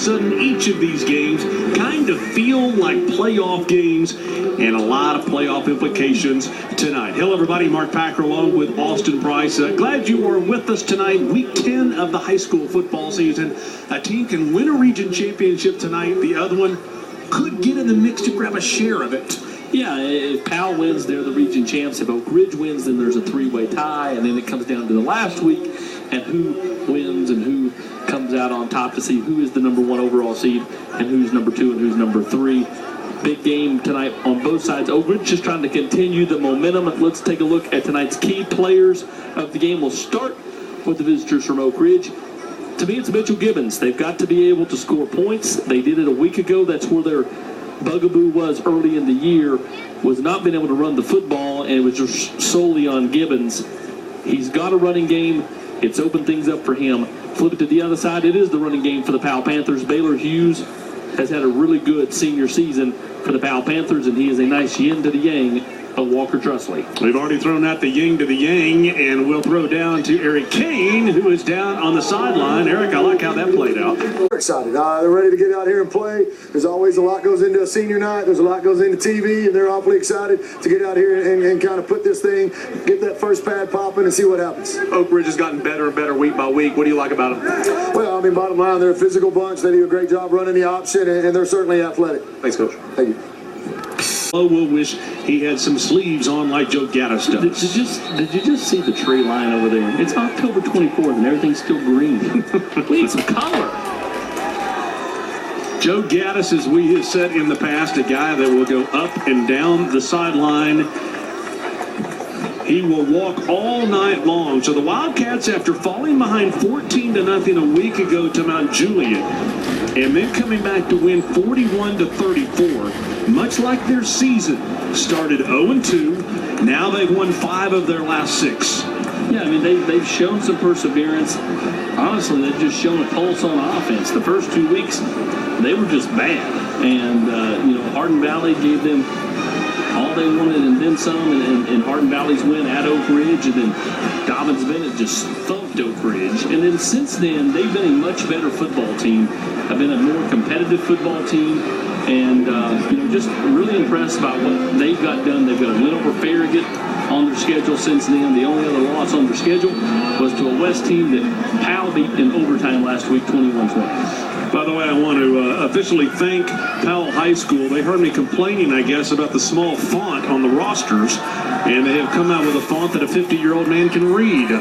sudden, each of these games kind of feel like playoff games, and a lot of playoff implications tonight. Hello, everybody. Mark Packer along with Austin Price. Glad you are with us tonight. Week 10 of the high school football season. A team can win a region championship tonight. The other one could get in the mix to grab a share of it. Yeah, if Powell wins, they're the region champs. If Oak Ridge wins, then there's a three-way tie, and then it comes down to the last week and who wins and who comes out on top to see who is the number 1 overall seed and who's number 2 and who's number 3. Big game tonight on both sides. Oak Ridge just trying to continue the momentum. Let's take a look at tonight's key players of the game. We'll start with the visitors from Oak Ridge. To me, it's Mitchell Gibbons. They've got to be able to score points. They did it a week ago. That's where their bugaboo was early in the year, was not being able to run the football, and it was just solely on Gibbons. He's got a running game. It's opened things up for him. Flip it to the other side. It is the running game for the Powell Panthers. Baylor Hughes has had a really good senior season for the Powell Panthers, and he is a nice yin to the yang of Walker Trustley. We've already thrown out the yin to the yang, and we'll throw down to Eric Kane, who is down on the sideline. Eric, I like how that played out. We're excited. They're ready to get out here and play. There's always a lot goes into a senior night. There's a lot goes into TV, and they're awfully excited to get out here and kind of put this thing, get that first pad popping and see what happens. Oak Ridge has gotten better and better week by week. What do you like about them? Well, I mean, bottom line, they're a physical bunch. They do a great job running the option, and they're certainly athletic. Thanks, Coach. Thank you. We'll wish he had some sleeves on like Joe Gaddis does. Did you just see the tree line over there? It's October 24th and everything's still green. We need some color. Joe Gaddis, as we have said in the past, a guy that will go up and down the sideline. He will walk all night long. So the Wildcats, after falling behind 14-0 a week ago to Mount Juliet, and then coming back to win 41-34, much like their season, started 0-2. Now they've won 5 of their last 6. Yeah, I mean, they've shown some perseverance. Honestly, they've just shown a pulse on offense. The first 2 weeks, they were just bad. And, Hardin Valley gave them all they wanted and then some, and Hardin Valley's win at Oak Ridge, and then Dobbins Bennett just thumped Oak Ridge. And then since then, they've been a much better football team. Have been a more competitive football team, and just really impressed by what they've got done. They've got a win over Farragut on their schedule since then. The only other loss on their schedule was to a West team that Powell beat in overtime last week, 21-20. By the way, I want to officially thank Powell High School. They heard me complaining, I guess, about the small font on the rosters, and they have come out with a font that a 50-year-old man can read.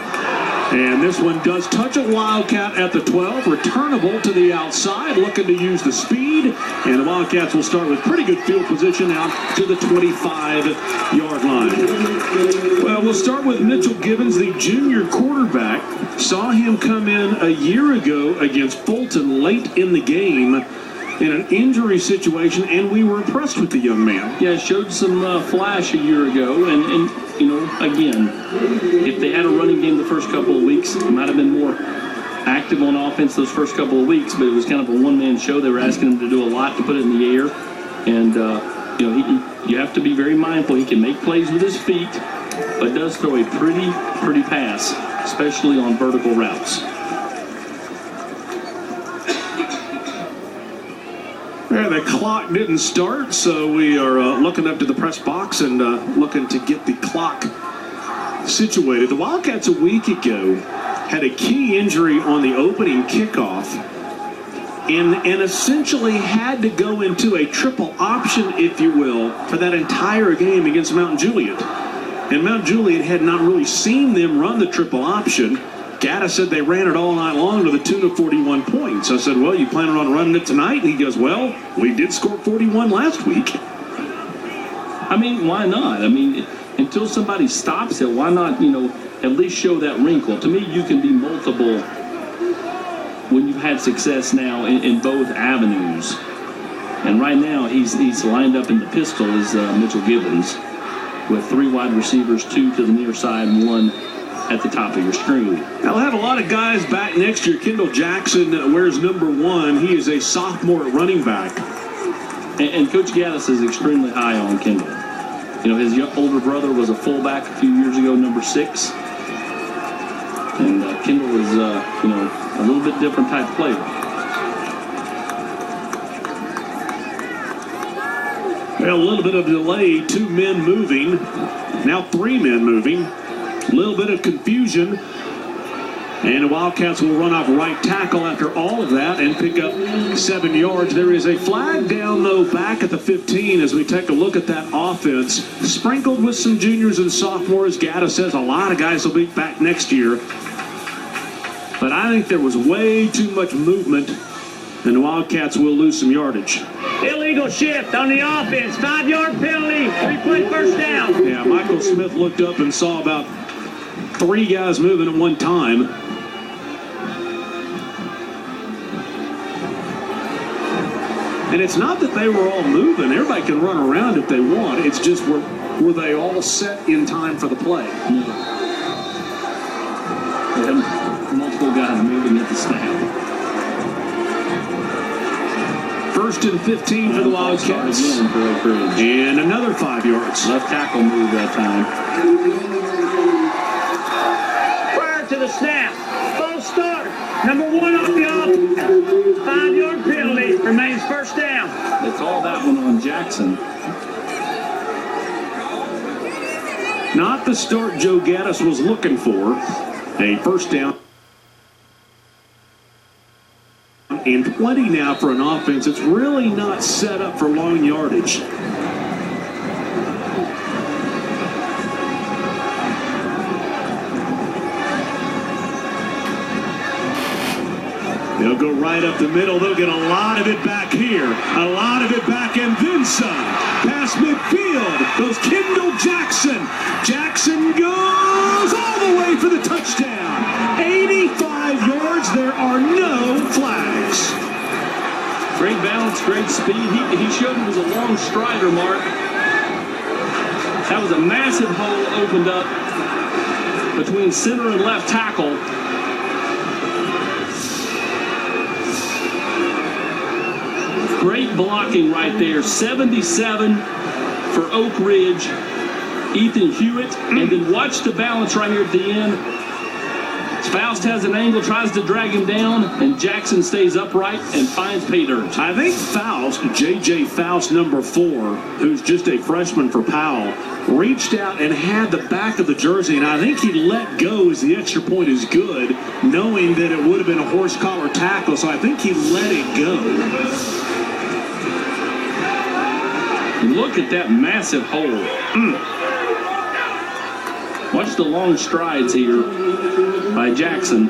And this one does touch a Wildcat at the 12, returnable to the outside, looking to use the speed. And the Wildcats will start with pretty good field position out to the 25-yard line. Well, we'll start with Mitchell Gibbons, the junior quarterback. Saw him come in a year ago against Fulton late in the game in an injury situation, and we were impressed with the young man. Yeah, showed some flash a year ago, and again, if they had a running game the first couple of weeks, it might have been more active on offense those first couple of weeks, but it was kind of a one-man show. They were asking him to do a lot to put it in the air, and you have to be very mindful. He can make plays with his feet, but does throw a pretty pass, especially on vertical routes. Yeah, the clock didn't start, so we are looking up to the press box and looking to get the clock situated. The Wildcats a week ago had a key injury on the opening kickoff and essentially had to go into a triple option, if you will, for that entire game against Mount Juliet. And Mount Juliet had not really seen them run the triple option. Gaddis said they ran it all night long to the tune of 41 points. I said, well, you planning on running it tonight? And he goes, well, we did score 41 last week. I mean, why not? I mean, until somebody stops it, why not, at least show that wrinkle? To me, you can be multiple when you've had success now in both avenues. And right now, he's lined up in the pistol as Mitchell Gibbons with 3 wide receivers, 2 to the near side, and 1 at the top of your screen. I'll have a lot of guys back next year. Kendall Jackson wears number 1. He is a sophomore at running back. And Coach Gaddis is extremely high on Kendall. His older brother was a fullback a few years ago, number 6. And Kendall is, a little bit different type of player. Well, a little bit of delay, 2 men moving, now 3 men moving. A little bit of confusion. And the Wildcats will run off right tackle after all of that and pick up 7 yards. There is a flag down, though, back at the 15 as we take a look at that offense. Sprinkled with some juniors and sophomores. Gaddis says a lot of guys will be back next year. But I think there was way too much movement, and the Wildcats will lose some yardage. Illegal shift on the offense. 5-yard penalty. 3-point first down. Yeah, Michael Smith looked up and saw about 3 guys moving at one time. And it's not that they were all moving. Everybody can run around if they want. It's just were they all set in time for the play? No. They had multiple guys moving at the snap. 1st and 15 for the Wildcats. Again for Oak Ridge. And another 5 yards. Left tackle move that time. Prior to the snap. False start. Number 1 off the offense. 5-yard penalty. Remains first down. They called that one on Jackson. Not the start Joe Gaddis was looking for. A first down. And 20 now for an offense. It's really not set up for long yardage. They'll go right up the middle. They'll get a lot of it back here. A lot of it back and then some. Past midfield goes Kendall Jackson. Jackson goes all the way for the touchdown. 85 yards. There are no flags. Great balance, great speed. He showed it was a long strider, Mark. That was a massive hole opened up between center and left tackle. Great blocking right there. 77 for Oak Ridge. Ethan Hewitt. And then watch the balance right here at the end. Faust has an angle, tries to drag him down, and Jackson stays upright and finds pay dirt. I think Faust, J.J. Faust, number 4, who's just a freshman for Powell, reached out and had the back of the jersey, and I think he let go as the extra point is good, knowing that it would have been a horse collar tackle, so I think he let it go. Look at that massive hole. Watch the long strides here by Jackson.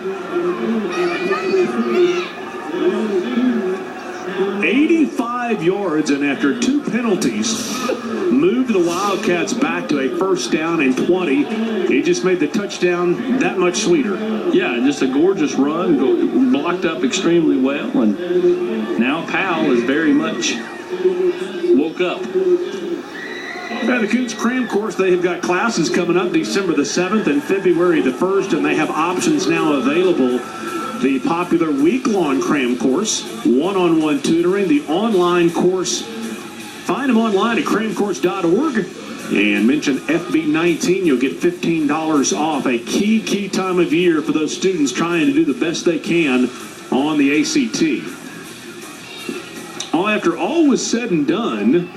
85 yards, and after 2 penalties, moved the Wildcats back to a first down and 20. He just made the touchdown that much sweeter. Yeah, just a gorgeous run, blocked up extremely well, and now Powell is very much woke up. The Cougs Cram Course, they have got classes coming up December the 7th and February the 1st, and they have options now available. The popular week-long Cram Course, one-on-one tutoring, the online course. Find them online at cramcourse.org and mention FB19. You'll get $15 off. A key time of year for those students trying to do the best they can on the ACT. After all was said and done,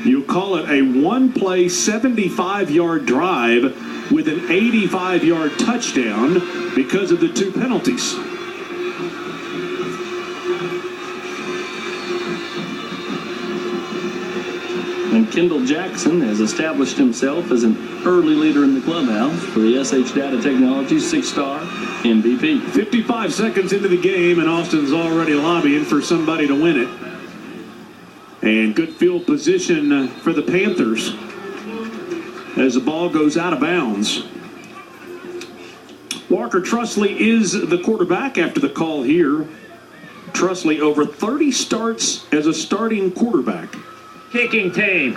you call it a one-play 75-yard drive with an 85-yard touchdown because of the 2 penalties. And Kendall Jackson has established himself as an early leader in the clubhouse for the SH Data Technologies 6-star MVP. 55 seconds into the game, and Austin's already lobbying for somebody to win it. And good field position for the Panthers as the ball goes out of bounds. Walker Trusley is the quarterback after the call here. Trusley over 30 starts as a starting quarterback. Kicking team.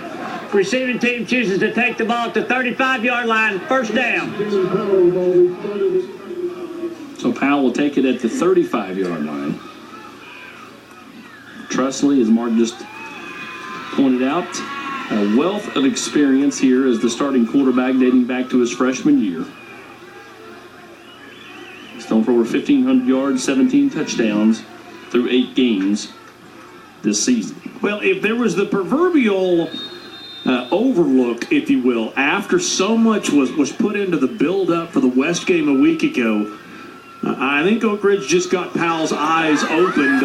Receiving team chooses to take the ball at the 35-yard line. First down. So Powell will take it at the 35-yard line. Trusley, as Mark just pointed out, a wealth of experience here as the starting quarterback dating back to his freshman year. He's thrown for over 1,500 yards, 17 touchdowns through 8 games. this season. Well, if there was the proverbial overlook, if you will, after so much was put into the build-up for the West game a week ago, I think Oak Ridge just got Powell's eyes opened,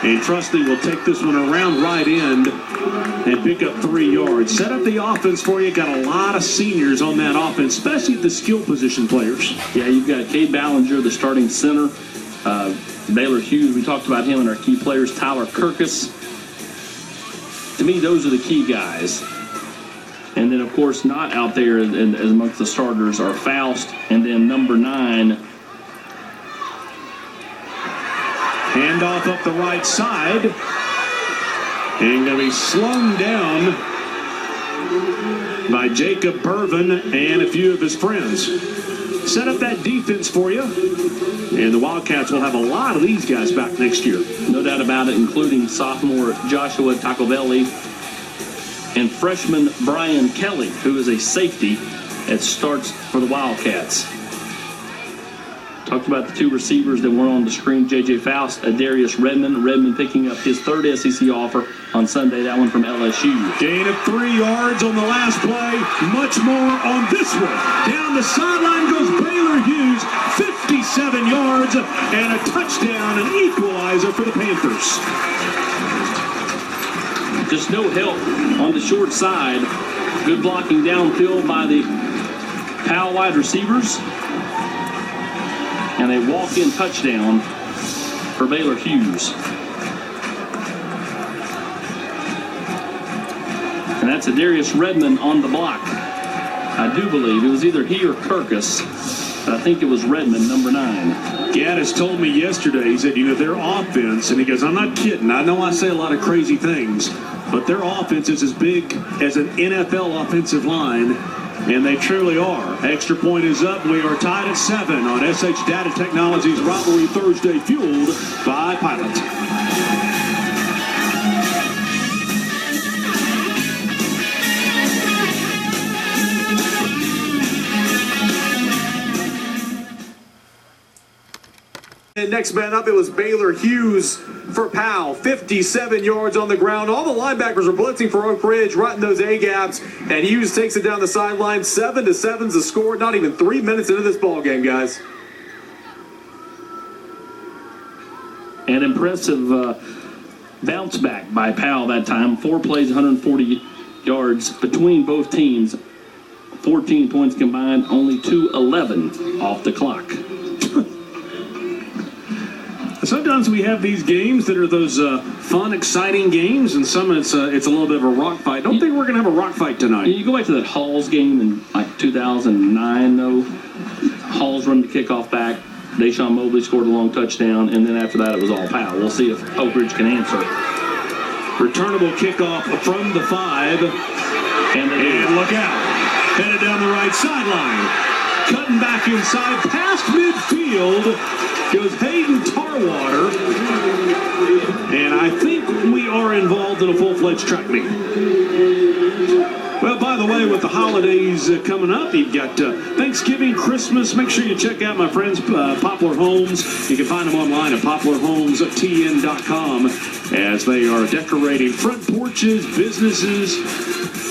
and Trusty will take this one around right end and pick up 3 yards. Set up the offense for you. Got a lot of seniors on that offense, especially the skill position players. Yeah, you've got Cade Ballinger, the starting center. Baylor Hughes, we talked about him and our key players. Tyler Kirkus. To me, those are the key guys. And then, of course, not out there as amongst the starters are Faust and then number 9. Handoff up the right side. And going to be slung down by Jacob Bervin and a few of his friends. Set up that defense for you. And the Wildcats will have a lot of these guys back next year. No doubt about it, including sophomore Joshua Tacovelli and freshman Brian Kelly, who is a safety that starts for the Wildcats. Talked about the 2 receivers that were on the screen, J.J. Faust, Adarius Redmond. Redmond picking up his 3rd SEC offer on Sunday, that one from LSU. Gain of 3 yards on the last play. Much more on this one. Down the sideline goes Baylor Hughes, 57 yards and a touchdown, an equalizer for the Panthers. Just no help on the short side. Good blocking downfield by the Powell wide receivers. And a walk-in touchdown for Baylor Hughes. And that's Adarius Redmond on the block. I do believe it was either he or Kirkus, but I think it was Redmond, number 9. Gaddis told me yesterday, he said, their offense, and he goes, I'm not kidding. I know I say a lot of crazy things, but their offense is as big as an NFL offensive line. And they truly are. Extra point is up. We are tied at 7 on SH Data Technologies Rivalry Thursday, fueled by Pilot. And next man up, it was Baylor Hughes for Powell. 57 yards on the ground. All the linebackers are blitzing for Oak Ridge, right in those A-gaps. And Hughes takes it down the sideline. 7-7's the score. Not even 3 minutes into this ball game, guys. An impressive bounce back by Powell that time. 4 plays, 140 yards between both teams. 14 points combined, only 2:11 off the clock. Sometimes we have these games that are those fun, exciting games, and some it's a little bit of a rock fight. Don't think we're going to have a rock fight tonight. You go back to that Halls game in like 2009, though. Halls run the kickoff back. Deshaun Mobley scored a long touchdown, and then after that it was all Powell. We'll see if Oak Ridge can answer. Returnable kickoff from the 5. And look out. Headed down the right sideline. Cutting back inside, past midfield, goes Hayden Tarwater. And I think we are involved in a full-fledged track meet. Well, by the way, with the holidays coming up, you've got Thanksgiving, Christmas. Make sure you check out my friends, Poplar Homes. You can find them online at poplarhomestn.com as they are decorating front porches, businesses.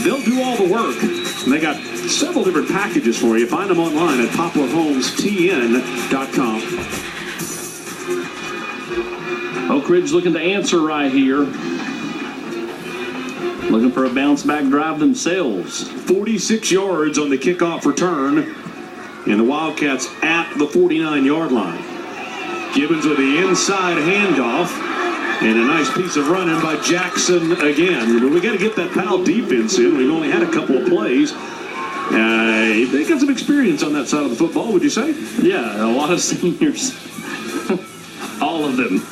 They'll do all the work. And they got several different packages for you. Find them online at poplarhomestn.com. Oak Ridge looking to answer right here. Looking for a bounce-back drive themselves. 46 yards on the kickoff return. And the Wildcats at the 49-yard line. Gibbons with the inside handoff. And a nice piece of running by Jackson again. We got to get that Powell defense in. We've only had a couple of plays. They got some experience on that side of the football, would you say? Yeah, a lot of seniors. All of them.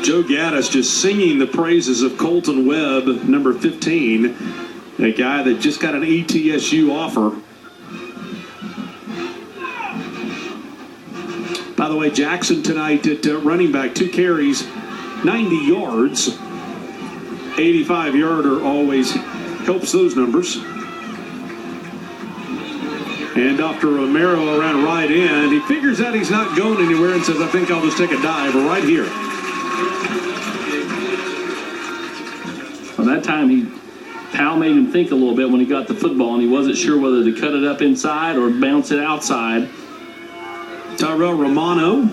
Joe Gaddis just singing the praises of Colton Webb, number 15, a guy that just got an ETSU offer. By the way, Jackson tonight at running back, 2 carries, 90 yards. 85-yarder always helps those numbers. And off to Romero around right end. He figures out he's not going anywhere and says, I think I'll just take a dive right here. Well, that time Powell made him think a little bit when he got the football, and he wasn't sure whether to cut it up inside or bounce it outside. Tyrell Romano,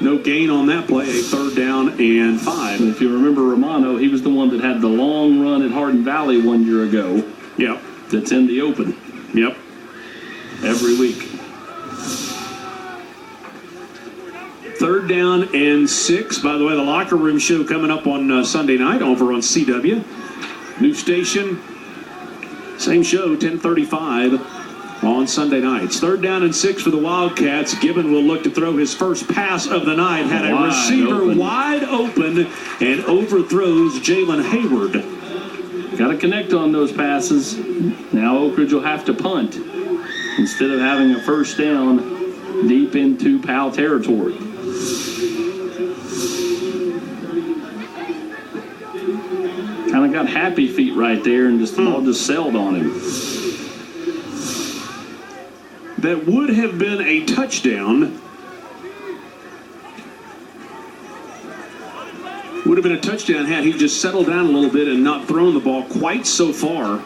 no gain on that play, a 3rd down and 5. And if you remember Romano, he was the one that had the long run at Hardin Valley 1 year ago. Yep. That's in the open. Yep. Every week. 3rd down and 6. By the way, the locker room show coming up on Sunday night over on CW. New station, same show, 10:35 on Sunday nights. 3rd down and 6 for the Wildcats. Gibbon will look to throw his first pass of the night. Had a receiver wide open and overthrows Jalen Hayward. Got to connect on those passes. Now Oak Ridge will have to punt instead of having a first down deep into Powell territory. Kind of got happy feet right there, and the ball just sailed on him. That would have been a touchdown. Would have been a touchdown had he just settled down a little bit and not thrown the ball quite so far.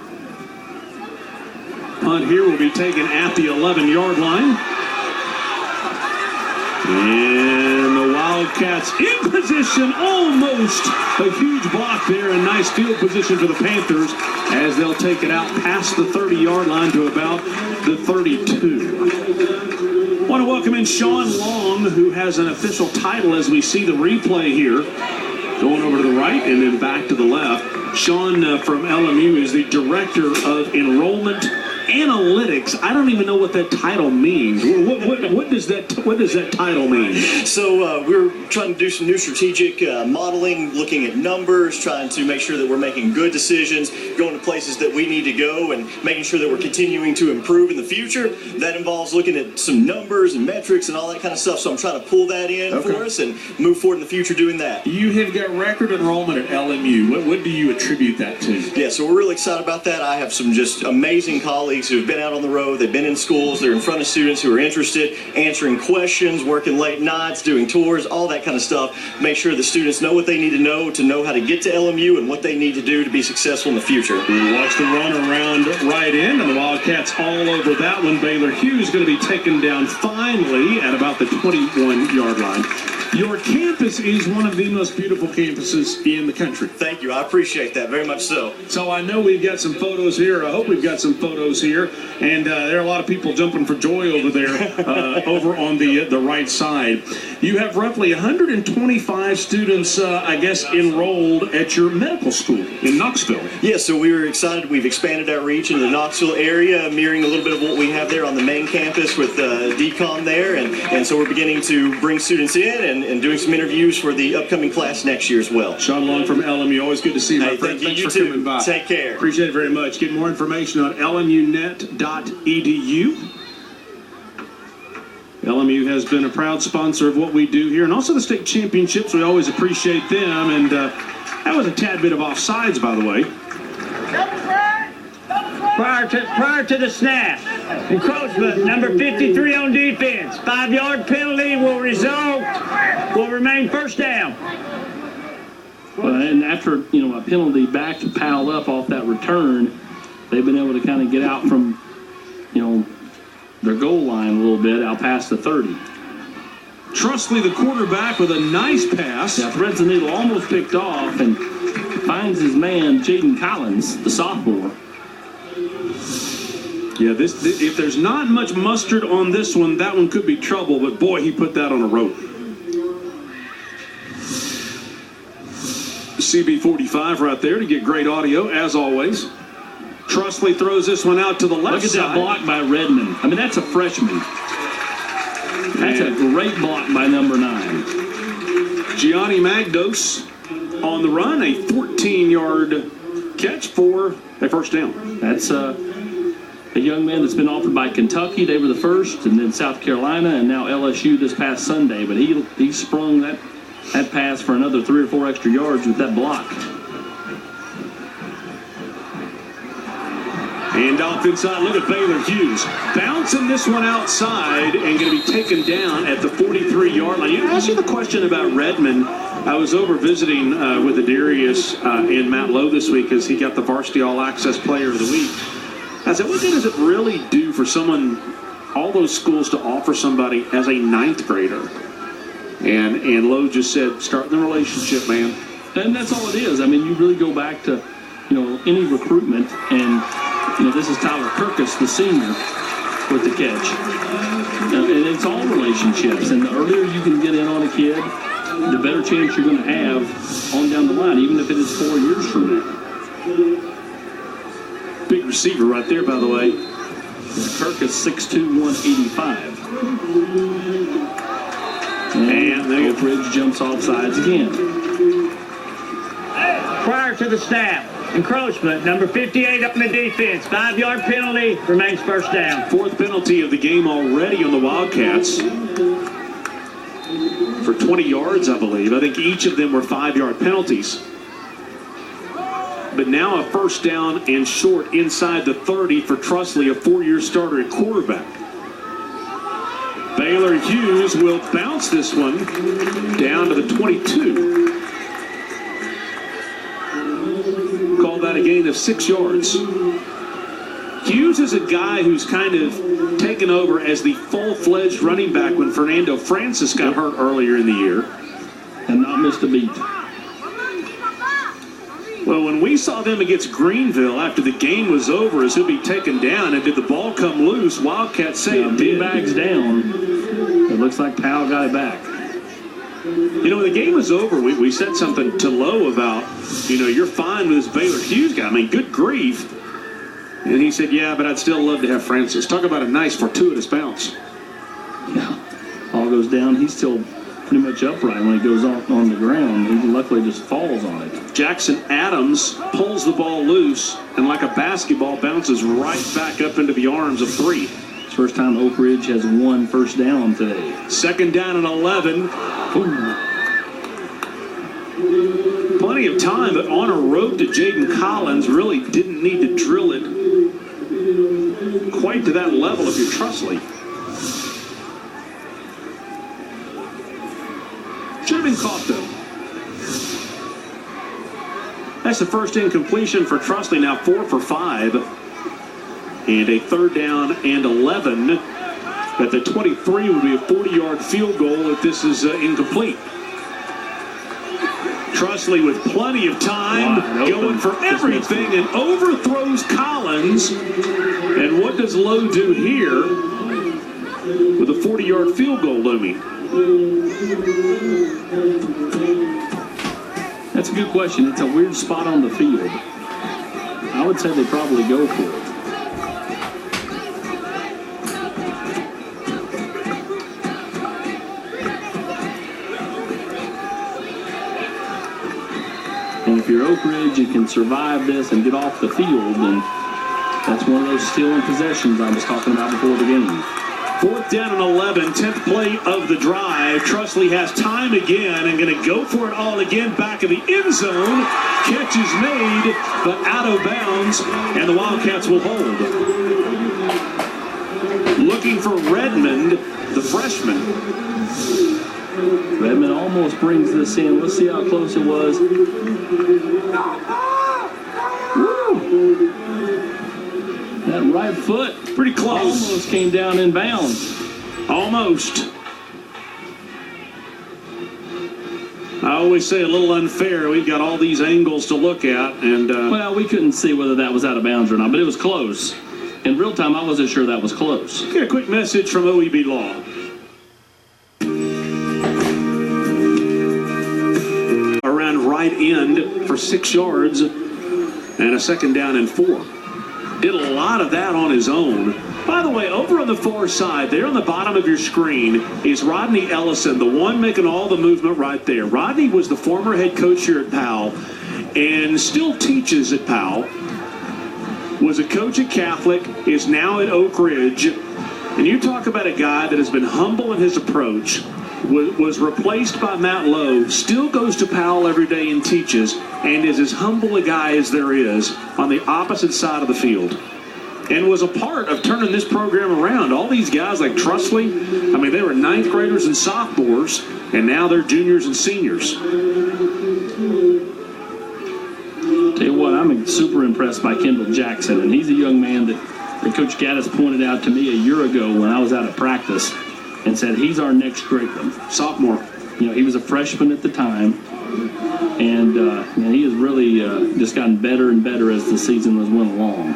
Punt here will be taken at the 11-yard line. And the Wildcats in position, almost a huge block there, and nice field position for the Panthers as they'll take it out past the 30-yard line to about the 32. Want to welcome in Sean Long, who has an official title as we see the replay here. Going over to the right and then back to the left. Sean from LMU is the Director of Enrollment Analytics. I don't even know what that title means. What does that title mean? So we're trying to do some new strategic modeling, looking at numbers, trying to make sure that we're making good decisions, going to places that we need to go, and making sure that we're continuing to improve in the future. That involves looking at some numbers and metrics and all that kind of stuff. So I'm trying to pull that in for us and move forward in the future doing that. You have got record enrollment at LMU. What do you attribute that to? Yeah, so we're really excited about that. I have some just amazing colleagues who've been out on the road. They've been in schools. They're in front of students who are interested, answering questions, working late nights, doing tours, all that kind of stuff. Make sure the students know what they need to know how to get to LMU and what they need to do to be successful in the future. We watch the run around right in, and the Wildcats all over that one. Baylor Hughes going to be taken down finally at about the 21-yard line. Your campus is one of the most beautiful campuses in the country. Thank you. I appreciate that very much so. So I know we've got some photos here. I hope we've got some photos here. And there are a lot of people jumping for joy over there, over on the right side. You have roughly 125 students, I guess, enrolled at your medical school in Knoxville. Yeah, so we were excited. We've expanded our reach into the Knoxville area, mirroring a little bit of what we have there on the main campus with DCOM there. And so we're beginning to bring students in and doing some interviews for the upcoming class next year as well. Sean Long from LMU. Always good to see you, my friend. Thank you. Thanks for coming by. Take care. Appreciate it very much. Get more information on lmunet.edu. LMU has been a proud sponsor of what we do here, and also the state championships. We always appreciate them. And that was a tad bit of offsides, by the way. Prior to the snap, encroachment, number 53 on defense. 5-yard penalty will remain first down. Well, and after a penalty back to Powell up off that return, they've been able to kind of get out from their goal line a little bit out past the 30. Trusley, the quarterback, with a nice pass. Yeah, threads the needle, almost picked off, and finds his man, Jaden Collins, the sophomore. Yeah, if there's not much mustard on this one, that one could be trouble, but boy, he put that on a rope. CB45 right there to get great audio, as always. Trusley throws this one out to the left side. Look at that block by Redmond. I mean, that's a freshman. That's a great block by number 9. Gianni Magdos on the run, a 14-yard catch for a first down. That's a young man that's been offered by Kentucky. They were the first, and then South Carolina, and now LSU this past Sunday. But he sprung that pass for another 3 or 4 extra yards with that block. And off inside, look at Baylor Hughes. Bouncing this one outside and going to be taken down at the 43-yard line. I asked you the question about Redmond. I was over visiting with Adarius and Matt Lowe this week as he got the Varsity All-Access Player of the Week. I said, what does it really do for someone, all those schools, to offer somebody as a 9th grader? And Lowe just said, starting the relationship, man. And that's all it is. I mean, you really go back to, any recruitment, and, this is Tyler Kirkus, the senior, with the catch. And it's all relationships. And the earlier you can get in on a kid, the better chance you're going to have on down the line, even if it is 4 years from now. Big receiver right there, by the way. Kirkus, 6'2", 185. And Oak Ridge jumps off sides again. Prior to the snap, encroachment, number 58 on the defense. 5-yard penalty, remains first down. 4th penalty of the game already on the Wildcats. For 20 yards, I believe. I think each of them were 5-yard penalties. But now a first down and short inside the 30 for Trustley, a 4-year starter at quarterback. Baylor Hughes will bounce this one down to the 22. Call that a gain of 6 yards. Hughes is a guy who's kind of taken over as the full-fledged running back when Fernando Francis got hurt earlier in the year. And not missed a beat. Well, when we saw them against Greenville after the game was over, as he'll be taken down, and did the ball come loose? Wildcats say it did. Bags down. It looks like Powell got it back. When the game was over, we said something to Lowe about, you're fine with this Baylor Hughes guy. I mean, good grief. And he said, yeah, but I'd still love to have Francis. Talk about a nice fortuitous bounce. Yeah. Ball goes down. He's still pretty much upright when he goes on the ground. He luckily just falls on it. Jackson Adams pulls the ball loose and like a basketball bounces right back up into the arms of 3. It's the first time Oak Ridge has won first down today. 2nd down and 11. Ooh. Plenty of time, but on a rope to Jaden Collins. Really didn't need to drill it quite to that level if you're Trustley. Should have been caught, though. That's the first incompletion for Trustley, now 4 for 5. And a 3rd down and 11. At the 23 would be a 40-yard field goal if this is incomplete. Trustley with plenty of time, going for everything, and overthrows Collins. And what does Lowe do here with a 40-yard field goal looming? That's a good question. It's a weird spot on the field. I would say they probably go for it. And if you're Oak Ridge, you can survive this and get off the field, and that's one of those stealing possessions I was talking about before the game. 4th down and 11, 10th play of the drive. Trustley has time again and going to go for it all again. Back of the end zone. Catch is made, but out of bounds, and the Wildcats will hold. Looking for Redmond, the freshman. Redmond almost brings this in. Let's see how close it was. Woo! That right foot, pretty close. Almost came down in bounds. Almost. I always say a little unfair. We've got all these angles to look at, and well, we couldn't see whether that was out of bounds or not, but it was close. In real time, I wasn't sure that was close. Get a quick message from OEB Law. Around right end for 6 yards and a 2nd down and 4. Did a lot of that on his own. By the way, over on the far side, there on the bottom of your screen, is Rodney Ellison, the one making all the movement right there. Rodney was the former head coach here at Powell and still teaches at Powell. Was a coach at Catholic, is now at Oak Ridge. And you talk about a guy that has been humble in his approach, was replaced by Matt Lowe, still goes to Powell every day and teaches, and is as humble a guy as there is on the opposite side of the field. and was a part of turning this program around. All these guys like Trusley, I mean, they were ninth graders and sophomores, and now they're juniors and seniors. Tell you what, I'm super impressed by Kendall Jackson, and he's a young man that Coach Gaddis pointed out to me a year ago when I was out of practice and said he's our next great one. Sophomore. You know, he was a freshman at the time, and he has really just gotten better and better as the season has went along.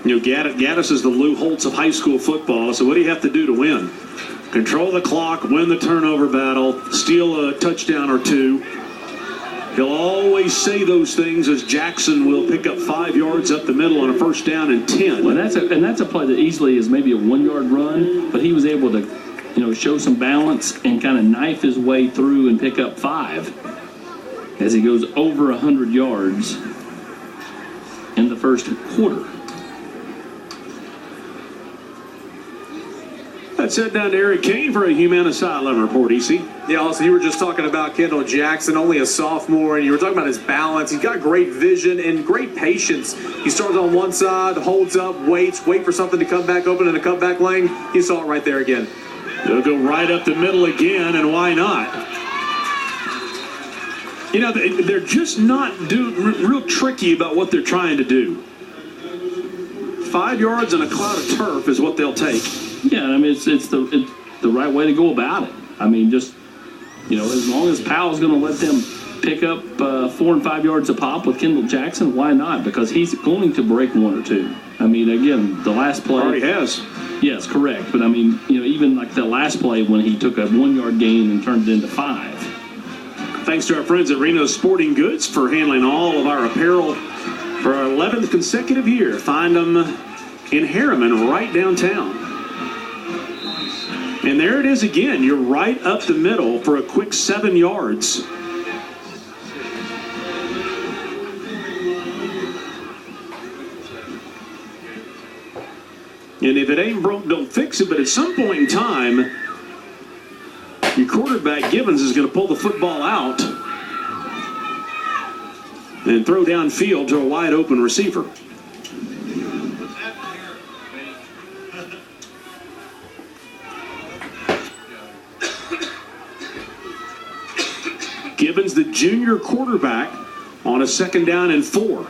You know, Gaddis is the Lou Holtz of high school football, so what do you have to do to win? Control the clock, win the turnover battle, steal a touchdown or two. He'll always say those things as Jackson will pick up 5 yards up the middle on a first down and 10. Well, that's a play that easily is maybe a 1-yard run, but he was able to, show some balance and kind of knife his way through and pick up 5 as he goes over 100 yards in the first quarter. Let's head down to Eric Kane for a Humana Sideline Report, EC. Yeah, also, you were just talking about Kendall Jackson, only a sophomore, and you were talking about his balance. He's got great vision and great patience. He starts on one side, holds up, wait for something to come back open in a cutback lane. You saw it right there again. They'll go right up the middle again, and why not? You know, they're just not real tricky about what they're trying to do. 5 yards and a cloud of turf is what they'll take. Yeah, I mean, it's the right way to go about it. I mean, just, as long as Powell's going to let them pick up 4 and 5 yards a pop with Kendall Jackson, why not? Because he's going to break 1 or 2. I mean, again, the last play. Already has. Yes, correct. But, I mean, even like the last play when he took a 1-yard gain and turned it into 5. Thanks to our friends at Reno's Sporting Goods for handling all of our apparel for our 11th consecutive year. Find them in Harriman right downtown. And there it is again. You're right up the middle for a quick 7 yards. And if it ain't broke, don't fix it. But at some point in time, your quarterback, Gibbons, is going to pull the football out and throw downfield to a wide open receiver. Gibbons, the junior quarterback, on a 2nd down and 4.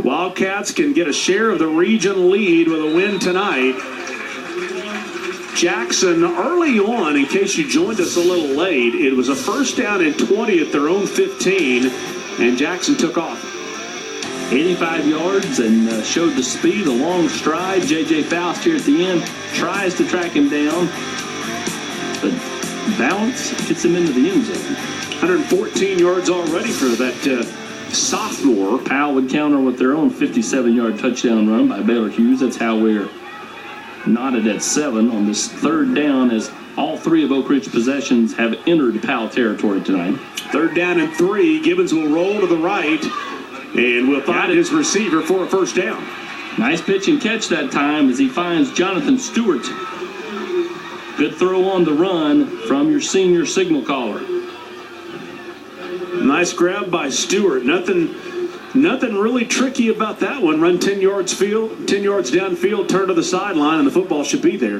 Wildcats can get a share of the region lead with a win tonight. Jackson, early on, in case you joined us a little late, it was a 1st down and 20 at their own 15, and Jackson took off. 85 yards and showed the speed, a long stride. J.J. Faust here at the end tries to track him down, but balance gets him into the end zone. 114 yards already for that sophomore. Powell would counter with their own 57-yard touchdown run by Baylor Hughes. That's how we're knotted at 7 on this 3rd down, as all 3 of Oak Ridge possessions have entered Powell territory tonight. 3rd down and 3. Gibbons will roll to the right and will find his receiver for a 1st down. Nice pitch and catch that time as he finds Jonathan Stewart. Good throw on the run from your senior signal caller. Nice grab by Stewart. Nothing really tricky about that one. Run 10 yards downfield, turn to the sideline, and the football should be there.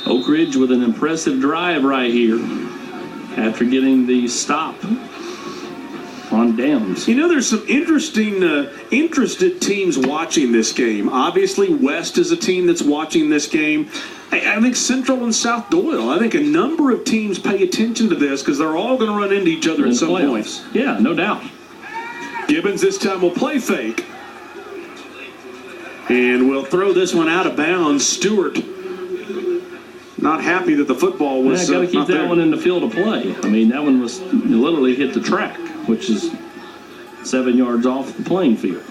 Oak Ridge with an impressive drive right here after getting the stop on downs. You know, there's some interested teams watching this game. Obviously, West is a team that's watching this game. I think Central and South Doyle, I think a number of teams pay attention to this because they're all going to run into each other at some point. Yeah, no doubt. Gibbons this time will play fake. And we'll throw this one out of bounds. Stewart not happy that the football was got to keep that one in the field of play. I mean, that one was literally hit the track, which is 7 yards off the playing field.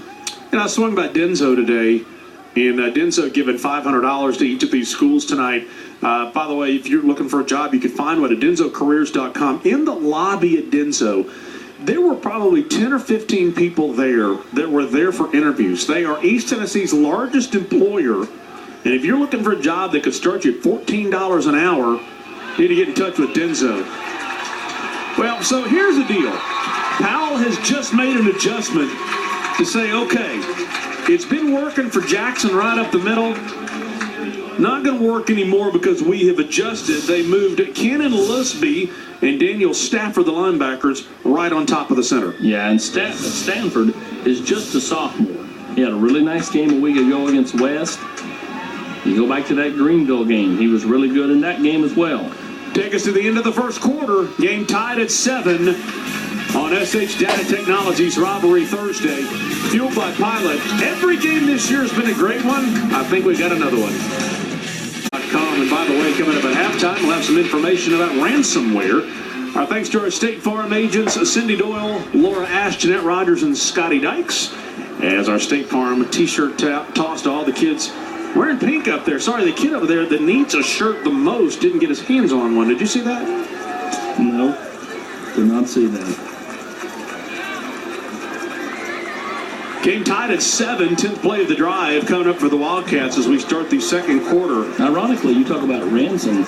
And I swung by Denso today. And Denso giving $500 to each of these schools tonight. By the way, if you're looking for a job, you can find one at densocareers.com. In the lobby at Denso, there were probably 10 or 15 people there that were there for interviews. They are East Tennessee's largest employer. And if you're looking for a job that could start you at $14 an hour, you need to get in touch with Denso. Well, so here's the deal. Powell has just made an adjustment to say, okay, it's been working for Jackson right up the middle. Not going to work anymore because we have adjusted. They moved Kenan Lusby and Daniel Stafford, the linebackers, right on top of the center. Yeah, and Stanford is just a sophomore. He had a really nice game a week ago against West. You go back to that Greenville game. He was really good in that game as well. Take us to the end of the first quarter. Game tied at 7 on SH Data Technologies Rivalry Thursday. Fueled by Pilot. Every game this year has been a great one. I think we got another one. And by the way, coming up at halftime, we'll have some information about ransomware. Our thanks to our State Farm agents, Cindy Doyle, Laura Ash, Jeanette Rogers, and Scotty Dykes. As our State Farm t-shirt tossed to all the kids wearing pink up there. Sorry, the kid over there that needs a shirt the most didn't get his hands on one. Did you see that? No, did not see that. Game tied at 7, 10th play of the drive coming up for the Wildcats as we start the second quarter. Ironically, you talk about ransom.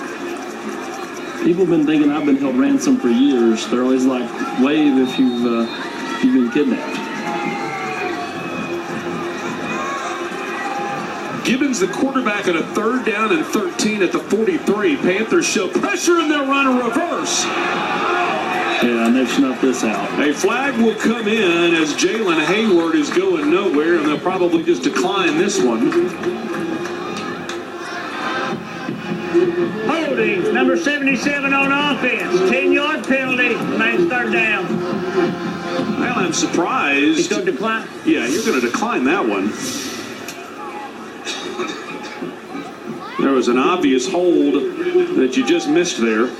People have been thinking I've been held ransom for years. They're always like, wave if you've been kidnapped. Gibbons, the quarterback, at a 3rd down and 13 at the 43. Panthers show pressure and they'll run a reverse. Yeah, and they've snuffed this out. A flag will come in as Jalen Hayward is going nowhere, and they'll probably just decline this one. Holding, number 77 on offense. 10-yard penalty. Remains 3rd down. Well, I'm surprised. He's going to decline? Yeah, you're going to decline that one. There was an obvious hold that you just missed there,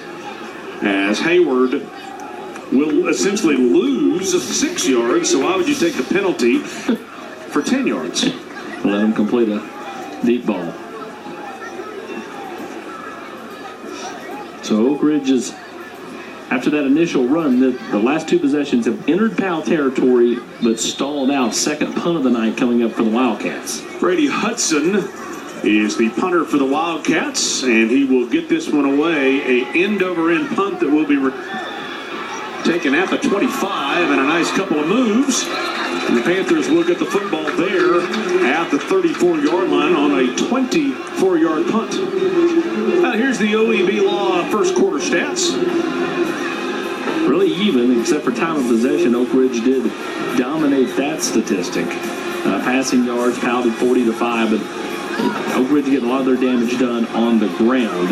as Hayward will essentially lose 6 yards, so why would you take the penalty for 10 yards? Let him complete a deep ball. So Oak Ridge is, after that initial run, the last 2 possessions have entered Powell territory, but stalled out. Second punt of the night coming up for the Wildcats. Brady Hudson is the punter for the Wildcats, and he will get this one away. A end-over-end punt that will be taken at the 25, and a nice couple of moves. And the Panthers will get the football there at the 34-yard line on a 24-yard punt. Now here's the OEB Law first quarter stats. Really even, except for time of possession. Oak Ridge did dominate that statistic. Passing yards, Powell did 40-5, but Oak Ridge getting a lot of their damage done on the ground.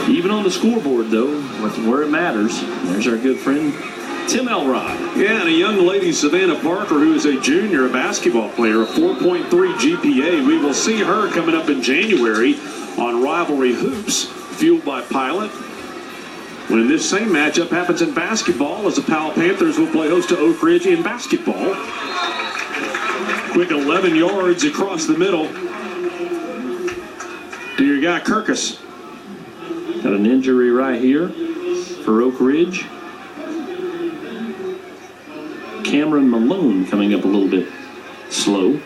Even on the scoreboard, though, where it matters, there's our good friend, Tim Elrod. Yeah, and a young lady, Savannah Parker, who is a junior, a basketball player, a 4.3 GPA. We will see her coming up in January on Rivalry Hoops, fueled by Pilot. When this same matchup happens in basketball, as the Powell Panthers will play host to Oak Ridge in basketball. Quick 11 yards across the middle to your guy, Kirkus. Got an injury right here for Oak Ridge. Cameron Malone coming up a little bit slow.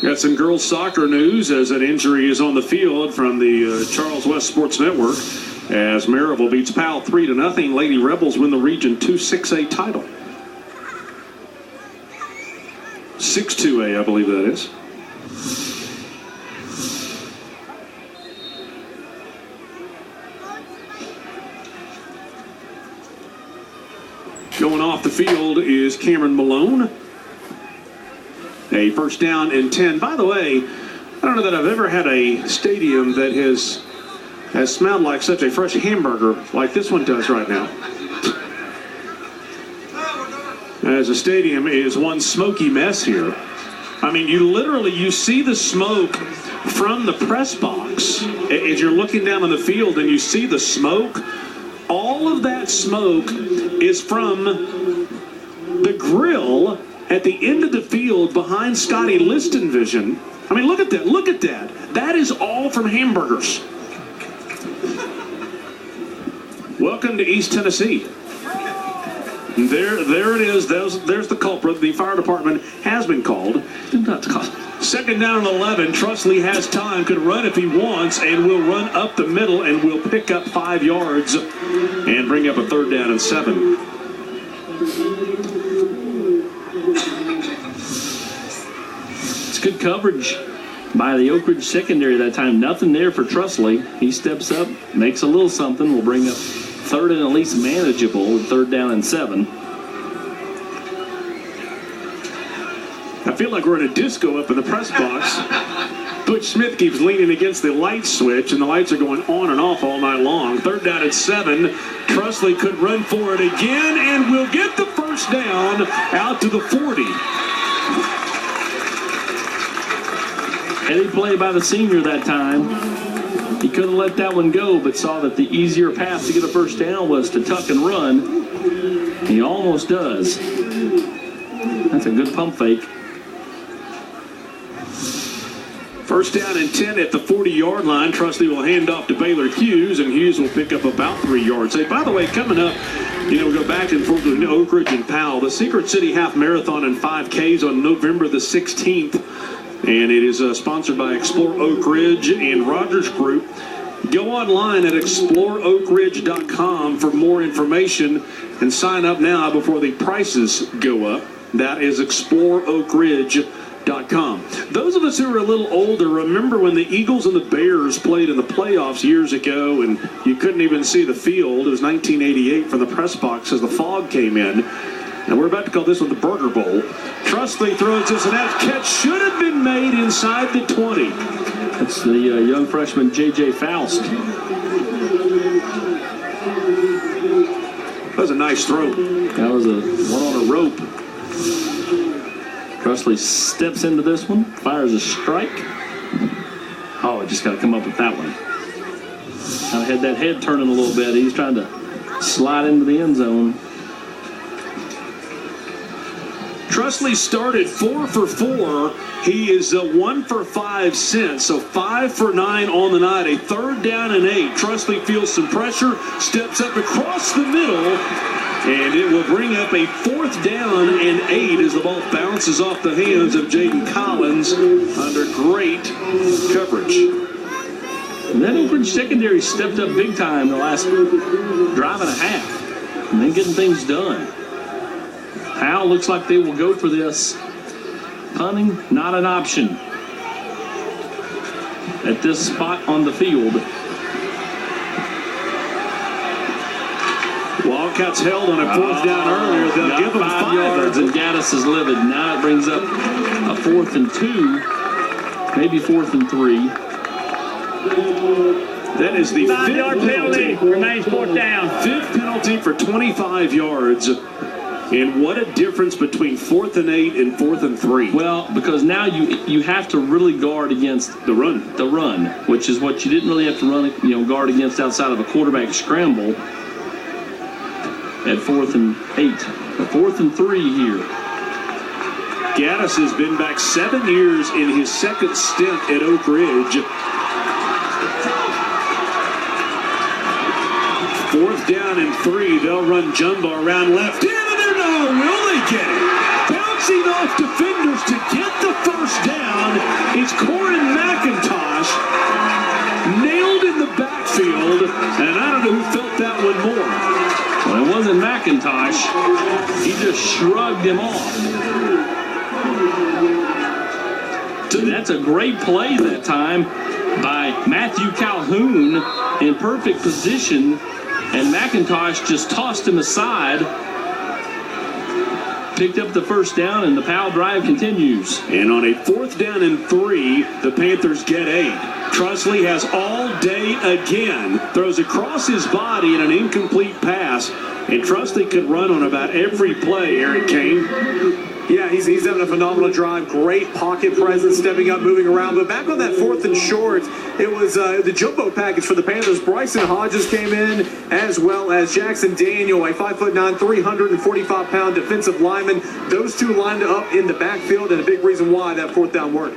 Got some girls soccer news as an injury is on the field from the Charles West Sports Network as Maryville beats Powell 3-0. Lady Rebels win the Region 2 6A title. 6-2A, I believe that is. Going off the field is Cameron Malone. A first down and 10. By the way, I don't know that I've ever had a stadium that has smelled like such a fresh hamburger like this one does right now. As the stadium is one smoky mess here. I mean, you see the smoke from the press box as you're looking down on the field and you see the smoke. All of that smoke is from the grill at the end of the field behind Scotty Listenvision. I mean, look at that. Look at that. That is all from hamburgers. Welcome to East Tennessee. There it is. There's the culprit. The fire department has been called. Second down and 11. Trusley has time, could run if he wants, and will run up the middle and will pick up 5 yards and bring up a 3rd down and 7. It's good coverage by the Oak Ridge secondary that time. Nothing there for Trustley. He steps up, makes a little something. Will bring up 3rd and at least manageable, 3rd down and 7. I feel like we're in a disco up in the press box. Butch Smith keeps leaning against the light switch, and the lights are going on and off all night long. 3rd down and 7. Trustley could run for it again, and will get the 1st down out to the 40. Heady play by the senior that time. He could have let that one go, but saw that the easier path to get a 1st down was to tuck and run. He almost does. That's a good pump fake. 1st down and 10 at the 40-yard line. Trustley will hand off to Baylor Hughes, and Hughes will pick up about 3 yards. Hey, by the way, coming up, we go back and forth with Oak Ridge and Powell. The Secret City Half Marathon and 5Ks on November the 16th. And it is sponsored by Explore Oak Ridge and Rogers Group. Go online at exploreoakridge.com for more information and sign up now before the prices go up. That is exploreoakridge.com. Those of us who are a little older remember when the Eagles and the Bears played in the playoffs years ago and you couldn't even see the field. It was 1988 from the press box as the fog came in. And we're about to call this one the Burger Bowl. Trustley throws this, and that catch should have been made inside the 20. That's the young freshman J.J. Faust. That was a nice throw. That was a one on a rope. Trustley steps into this one, fires a strike. Oh, just got to come up with that one. I had that head turning a little bit. He's trying to slide into the end zone. Trustley started 4 for 4. He is 1 for 5 since, so 5 for 9 on the night. A 3rd down and 8. Trustley feels some pressure, steps up across the middle, and it will bring up a 4th down and 8 as the ball bounces off the hands of Jaden Collins under great coverage. And that Oak Ridge secondary stepped up big time the last drive and a half, and then getting things done. Powell looks like they will go for this. Punting, not an option at this spot on the field. Wildcats held on a 4th down earlier. They'll give them 5 yards, and Gaddis is livid. Now it brings up a 4th and 2, maybe 4th and 3. That is the 5-yard penalty. Remains 4th down. 5th penalty for 25 yards. And what a difference between 4th and 8 and 4th and 3. Well, because now you have to really guard against the run, which is what you didn't really have to guard against outside of a quarterback scramble at 4th and 8. But 4th and 3 here. Gaddis has been back 7 years in his 2nd stint at Oak Ridge. 4th down and 3. They'll run jumbo around left. Will they get it? Bouncing off defenders to get the 1st down. It's Corin McIntosh nailed in the backfield, and I don't know who felt that one more. Well, it wasn't McIntosh. He just shrugged him off. That's a great play that time by Matthew Calhoun in perfect position, and McIntosh just tossed him aside. Picked up the 1st down, and the Powell drive continues. And on a 4th down and 3, the Panthers get 8. Trustley has all day again. Throws across his body in an incomplete pass. And Trustley could run on about every play, Eric Kane. Yeah, he's having a phenomenal drive. Great pocket presence, stepping up, moving around. But back on that 4th and short, it was the jumbo package for the Panthers. Bryson Hodges came in, as well as Jackson Daniel, a 5'9", 345-pound defensive lineman. Those two lined up in the backfield, and a big reason why that 4th down worked.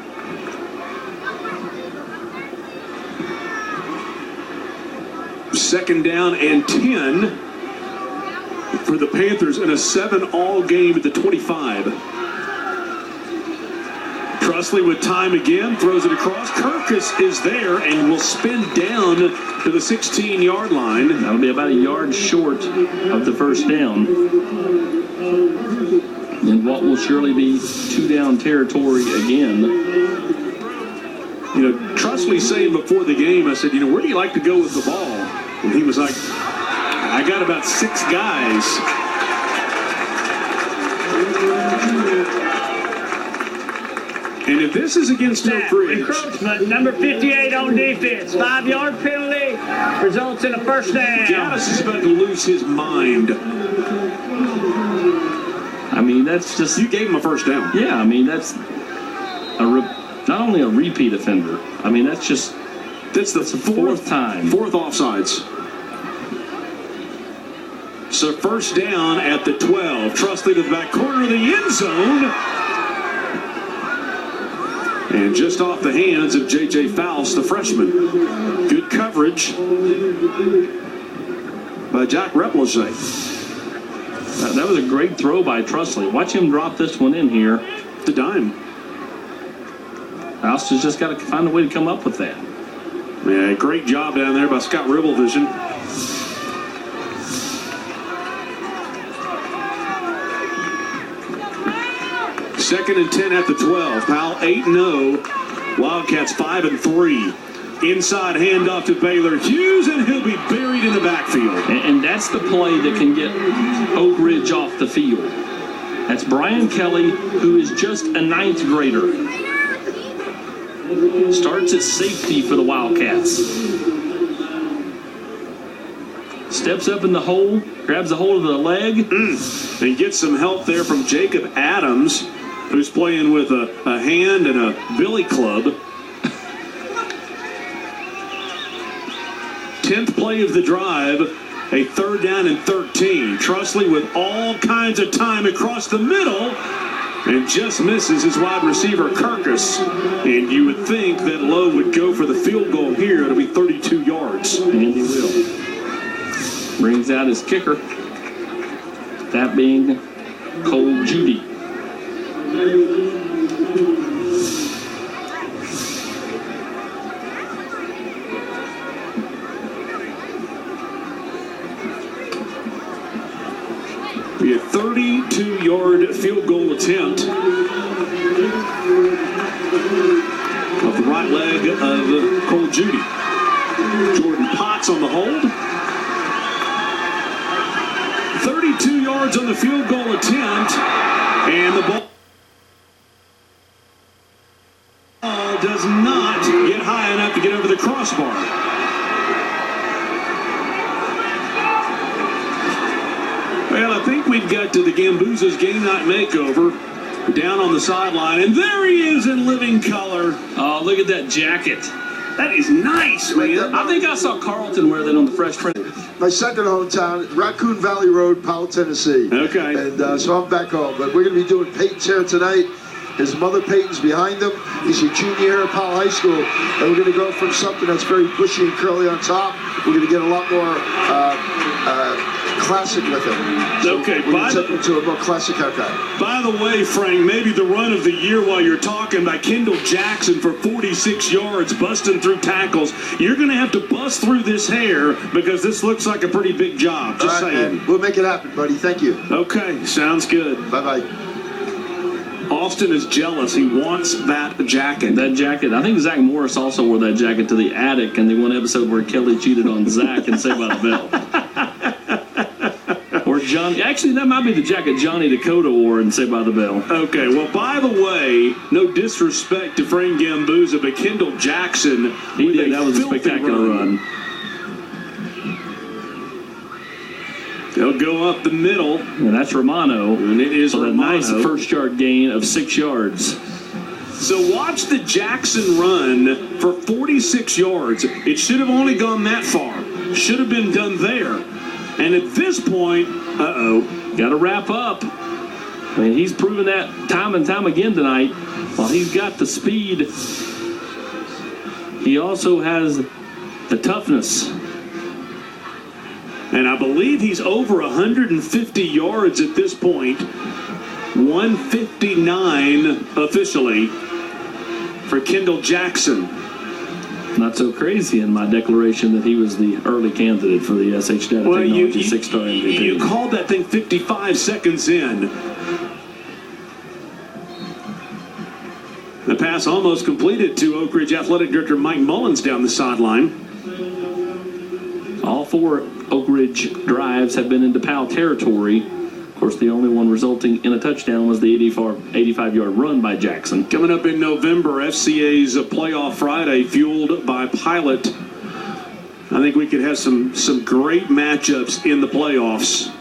Second down and 10 for the Panthers in a 7-all game at the 25. Trusley with time again, throws it across. Kirkus is there and will spin down to the 16-yard line. That'll be about a yard short of the first down. In what will surely be 2-down territory again. You know, Trusley saying before the game, I said, you know, where do you like to go with the ball? And he was like, I got about 6 guys. And if this is against Oak Ridge, encroachment, number 58 on defense. 5-yard penalty results in a first down. Gaddis is about to lose his mind. I mean, that's just... You gave him a first down. Yeah, I mean, that's not only a repeat offender. I mean, that's the fourth time. Fourth offsides. So first down at the 12. Trusley to the back corner of the end zone. And just off the hands of J.J. Faust, the freshman. Good coverage by Jack Replacé. That was a great throw by Trusley. Watch him drop this one in here. The dime. Faust has just got to find a way to come up with that. Yeah, great job down there by Scott Rivalvision. Second and 10 at the 12. Powell 8-0. Wildcats 5-3. Inside handoff to Baylor Hughes, and he'll be buried in the backfield. And that's the play that can get Oak Ridge off the field. That's Brian Kelly, who is just a 9th grader. Starts at safety for the Wildcats. Steps up in the hole, grabs a hold of the leg. And gets some help there from Jacob Adams, who's playing with a hand and a billy club. 10th play of the drive, a 3rd down and 13. Trusley with all kinds of time across the middle and just misses his wide receiver Kirkus. And you would think that Lowe would go for the field goal here. It'll be 32 yards. And he will. Brings out his kicker. That being Cole Judy. Be a 32-yard field goal attempt off the right leg of Cole Judy. Jordan Potts on the hold. 32 yards on the field goal attempt, and the ball does not get high enough to get over the crossbar. Well, I think we've got to the Gambuza's Game Night Makeover down on the sideline, and there he is in living color. Oh, look at that jacket. That is nice, man. I think I saw Carlton wear that on the Fresh Prince. My second hometown, Raccoon Valley Road, Powell, Tennessee. Okay. And so I'm back home. But we're going to be doing Peyton's hair tonight. His mother Peyton's behind him. He's a junior here at Powell High School. And we're going to go from something that's very bushy and curly on top. We're going to get a lot more classic with him. So Okay, we're going to take him to a more classic haircut. By the way, Frank, maybe the run of the year while you're talking by Kendall Jackson for 46 yards, busting through tackles. You're going to have to bust through this hair because this looks like a pretty big job. Just All right, saying. man. We'll make it happen, buddy. Thank you. Okay, sounds good. Bye-bye. Austin is jealous. He wants that jacket. That jacket. I think Zach Morris also wore that jacket to the attic in the one episode where Kelly cheated on Zach and Saved by the Bell. Or John. Actually, that might be the jacket Johnny Dakota wore in Saved by the Bell. Okay, well, by the way, no disrespect to Frank Gambuza, but Kendall Jackson, He did. That was a filthy spectacular run. They'll go up the middle. And that's Romano. And it is for a Romano. nice first yard gain of 6 yards. So watch the Jackson run for 46 yards. It should have only gone that far. Should have been done there. And at this point, got to wrap up. I mean, he's proven that time and time again tonight. While he's got the speed, he also has the toughness. And I believe he's over 150 yards at this point. 159 officially. for Kendall Jackson. Not so crazy in my declaration that he was the early candidate for the SH Data Technology 6-star MVP. You called that thing 55 seconds in. The pass almost completed to Oak Ridge Athletic Director Mike Mullins down the sideline. All 4 Oak Ridge drives have been into Powell territory. Of course, the only one resulting in a touchdown was the 85-yard run by Jackson. Coming up in November, FCA's Playoff Friday, fueled by Pilot. I think we could have some great matchups in the playoffs.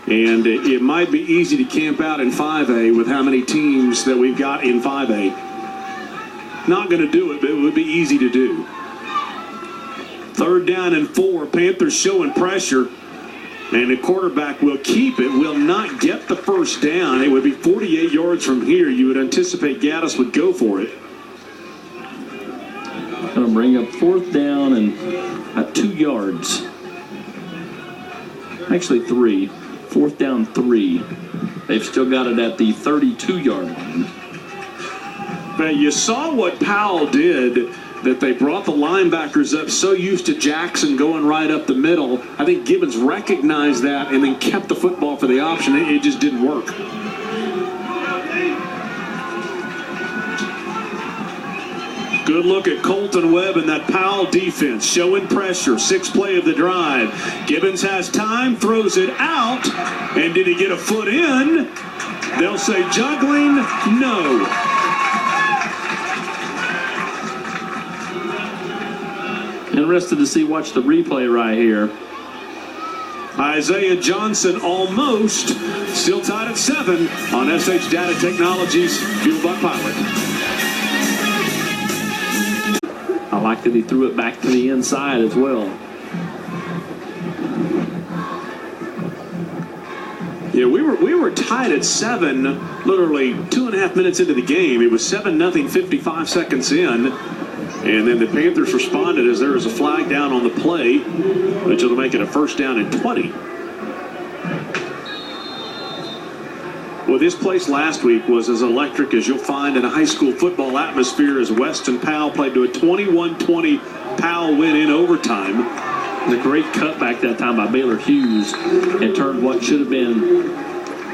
And it might be easy to camp out in 5A with how many teams that we've got in 5A. Not going to do it, but it would be easy to do. 3rd down and 4. Panthers showing pressure. And the quarterback will keep it, will not get the first down. It would be 48 yards from here. You would anticipate Gaddis would go for it. Going to bring up 4th down and at 2 yards. Actually 3. 4th down 3. They've still got it at the 32-yard line. But you saw what Powell did, that they brought the linebackers up so used to Jackson going right up the middle. I think Gibbons recognized that and then kept the football for the option. It just didn't work. Good look at Colton Webb and that Powell defense showing pressure. 6th play of the drive. Gibbons has time, throws it out, and did he get a foot in? They'll say juggling, no. Interested to see, watch the replay right here. Isaiah Johnson almost, still tied at 7 on SH Data Technologies, fueled by Pilot. I like that he threw it back to the inside as well. Yeah, we were tied at 7, literally 2.5 minutes into the game. It was 7-0, 55 seconds in. And then the Panthers responded as there was a flag down on the play, which will make it a 1st down and 20. Well, this place last week was as electric as you'll find in a high school football atmosphere as Weston Powell played to a 21-20 Powell win in overtime. The great cutback that time by Baylor Hughes and turned what should have been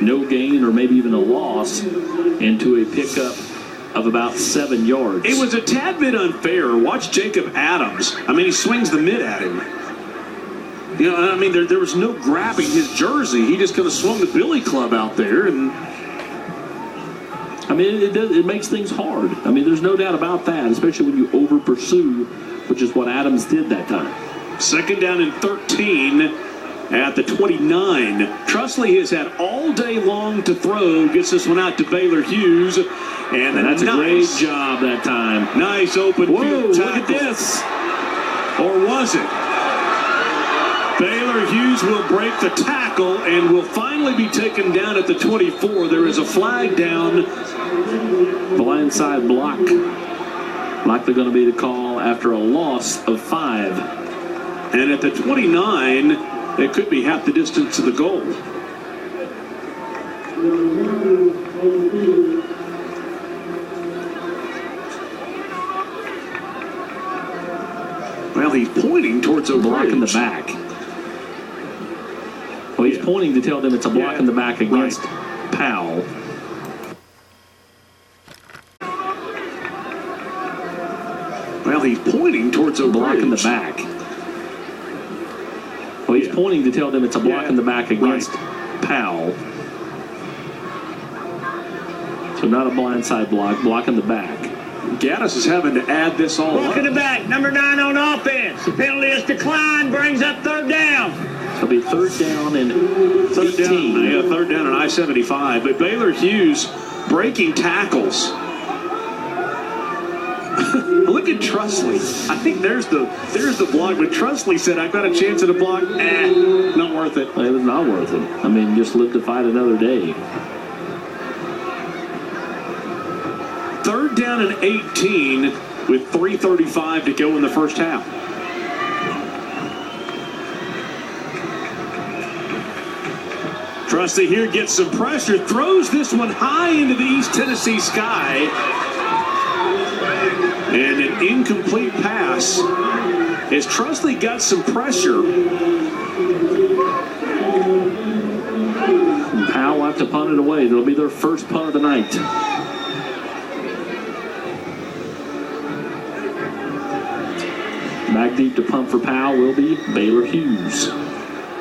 no gain or maybe even a loss into a pickup of about 7 yards. It was a tad bit unfair. Watch Jacob Adams. I mean, he swings the mid at him. You know, I mean, there was no grabbing his jersey. He just kind of swung the billy club out there. And I mean, it makes things hard. I mean, there's no doubt about that, especially when you over-pursue, which is what Adams did that time. 2nd down and 13 at the 29. Trusley has had all day long to throw. Gets this one out to Baylor Hughes. And that's a great job that time. Nice open field tackle. Look at this. Or was it? Baylor Hughes will break the tackle and will finally be taken down at the 24. There is a flag down. Blindside block. Likely going to be the call after a loss of 5. And at the 29, it could be half the distance to the goal. Well, he's pointing towards a block in the back. Well, he's pointing to tell them it's a block in the back against Powell. Well, he's pointing towards a block in the back. Well, he's pointing to tell them it's a block in the back against Powell. So not a blindside block, block in the back. Gaddis is having to add this all Block up. in the back, number 9 on offense. The penalty is declined, brings up 3rd down. It'll be 3rd down and 3rd 18. down, yeah, 3rd down and I-75. But Baylor Hughes breaking tackles. Look at Trusley. I think there's the block. But Trusley said, "I've got a chance at a block." Not worth it. Well, it was not worth it. I mean, just live to fight another day. 3rd down and 18 with 3:35 to go in the first half. Trusley here gets some pressure, throws this one high into the East Tennessee sky. And an incomplete pass as Trusley got some pressure. And Powell will have to punt it away. That'll be their first punt of the night. Back deep to punt for Powell will be Baylor Hughes.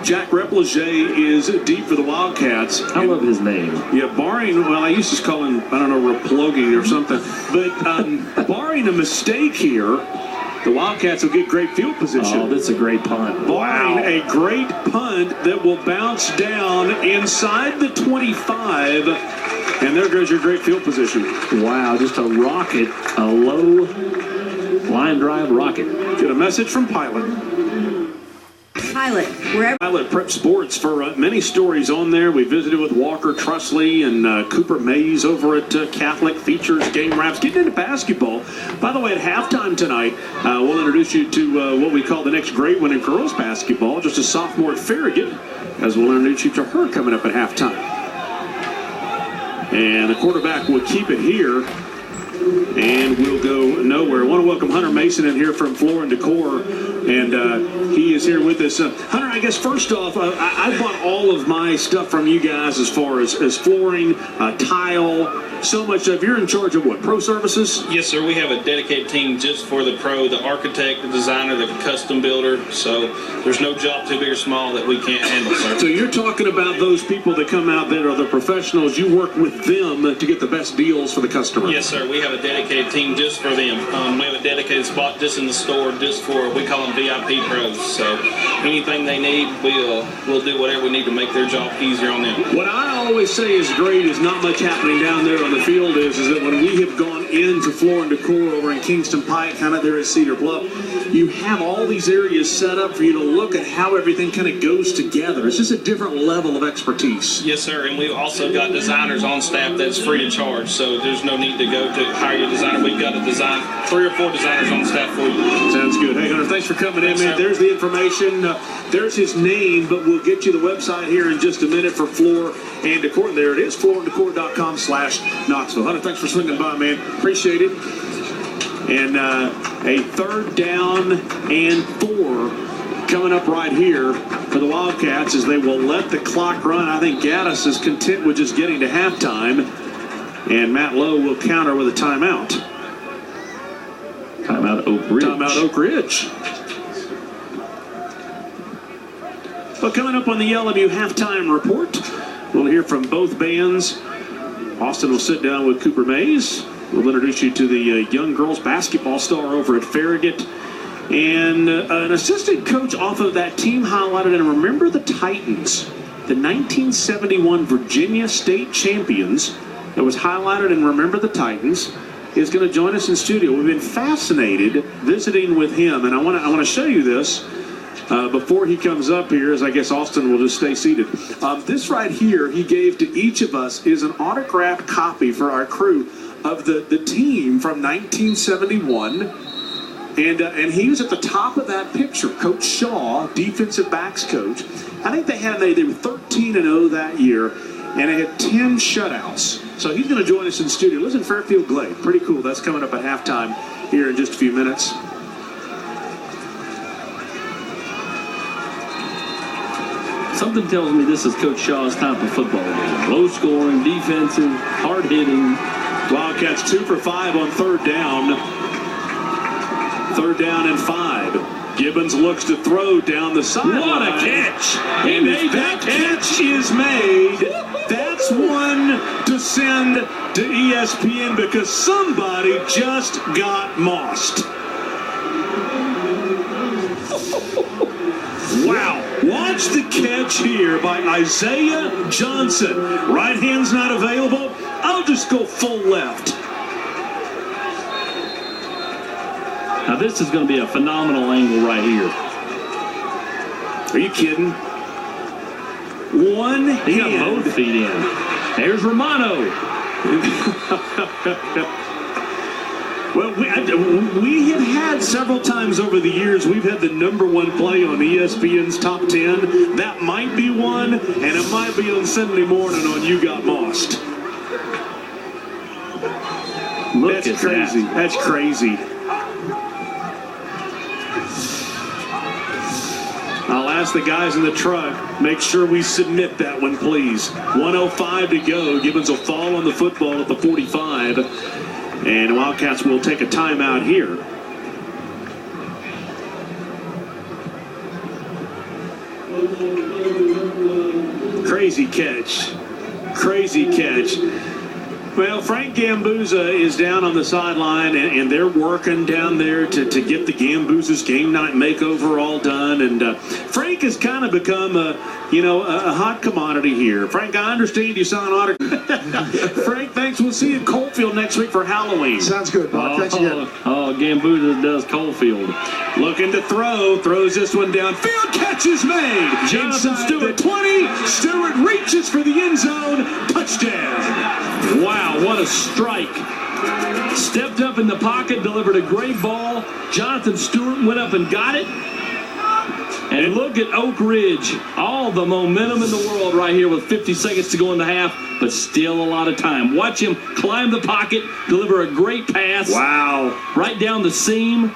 Jack Repleger is deep for the Wildcats. I love his name. Yeah, barring, well, I used to call him, I don't know, Replogi or something. But barring a mistake here, the Wildcats will get great field position. Oh, that's a great punt. Barring a great punt that will bounce down inside the 25. And there goes your great field position. Wow, just a rocket, a low line drive rocket. Get a message from Pilot. Pilot, wherever. Pilot Prep Sports for many stories on there. We visited with Walker Trusley and Cooper Mays over at Catholic. Features, game wraps, getting into basketball. By the way, at halftime tonight, we'll introduce you to what we call the next great one in girls basketball. Just a sophomore at Farragut, as we'll introduce you to her coming up at halftime. And the quarterback will keep it here. And we'll go nowhere. I want to welcome Hunter Mason in here from Floor and Decor, and he is here with us. Hunter, I guess first off, I bought all of my stuff from you guys as far as flooring, tile, so much stuff. You're in charge of what, pro services? Yes, sir. We have a dedicated team just for the pro, the architect, the designer, the custom builder. So there's no job too big or small that we can't handle, sir. So you're talking about those people that come out that are the professionals. You work with them to get the best deals for the customer. Yes, sir. We have a dedicated team just for them. We have a dedicated spot just in the store just for, we call them VIP pros. So anything they need, we'll do whatever we need to make their job easier on them. What I always say is great is not much happening down there on the field is that when we have gone into Floor and Decor over in Kingston Pike, kind of there at Cedar Bluff, you have all these areas set up for you to look at how everything kind of goes together. It's just a different level of expertise. Yes, sir. And we've also got designers on staff that's free of charge. So there's no need to go to hire a designer. We've got 3 or 4 designers on staff for you. Sounds good. Hey, Hunter, thanks for coming in, man. Sir. There's the information. There's his name, but we'll get you the website here in just a minute for Floor and Decor. There it is, flooranddecor.com/Knoxville. Hunter, thanks for swinging by, man. Appreciate it. And a 3rd down and 4 coming up right here for the Wildcats as they will let the clock run. I think Gaddis is content with just getting to halftime. And Matt Lowe will counter with a timeout. Timeout Oak Ridge. Timeout Oak Ridge. Well, coming up on the LMU halftime report, we'll hear from both bands. Austin will sit down with Cooper Mays. We'll introduce you to the young girls basketball star over at Farragut. And an assistant coach off of that team highlighted, and remember the Titans, the 1971 Virginia State champions that was highlighted and remember the Titans, is going to join us in studio. We've been fascinated visiting with him, and I want to show you this before he comes up here, as I guess Austin will just stay seated. This right here he gave to each of us is an autographed copy for our crew of the team from 1971, and he was at the top of that picture. Coach Shaw, defensive backs coach. I think they were 13-0 that year, and they had 10 shutouts. So he's going to join us in studio. Listen, Fairfield Glade, pretty cool. That's coming up at halftime here in just a few minutes. Something tells me this is Coach Shaw's type of football game. Low scoring, defensive, hard hitting. Wildcats 2 for 5 on 3rd down. 3rd down and 5. Gibbons looks to throw down the sideline. What a catch! He made that catch is made. That's one to send to ESPN because somebody just got mossed. Wow. Watch the catch here by Isaiah Johnson. Right hand's not available. I'll just go full left. Now this is going to be a phenomenal angle right here. Are you kidding? One hand. He got both feet in. There's Romano. Well, we have had several times over the years, we've had the #1 play on ESPN's Top 10. That might be one, and it might be on Sunday morning on You Got Mossed. Look That's at crazy. that. That's crazy. ask the guys in the truck, make sure we submit that one, please. 1:05 to go. Gibbons will fall on the football at the 45. And Wildcats will take a timeout here. Crazy catch. Crazy catch. Well, Frank Gambuza is down on the sideline, and they're working down there to get the Gambuza's game night makeover all done. And Frank has kind of become a hot commodity here. Frank, I understand you saw an autograph. Frank, thanks. We'll see you at Coalfield next week for Halloween. Sounds good, Bob. Thanks again. Gambuza does Coalfield. Looking to throw. Throws this one downfield. Catch is made. Jonathan Inside Stewart. the 20. Stewart reaches for the end zone. Touchdown. Wow, what a strike. Stepped up in the pocket, delivered a great ball. Jonathan Stewart went up and got it. And look at Oak Ridge. All the momentum in the world right here with 50 seconds to go in the half, but still a lot of time. Watch him climb the pocket, deliver a great pass. Wow. Right down the seam.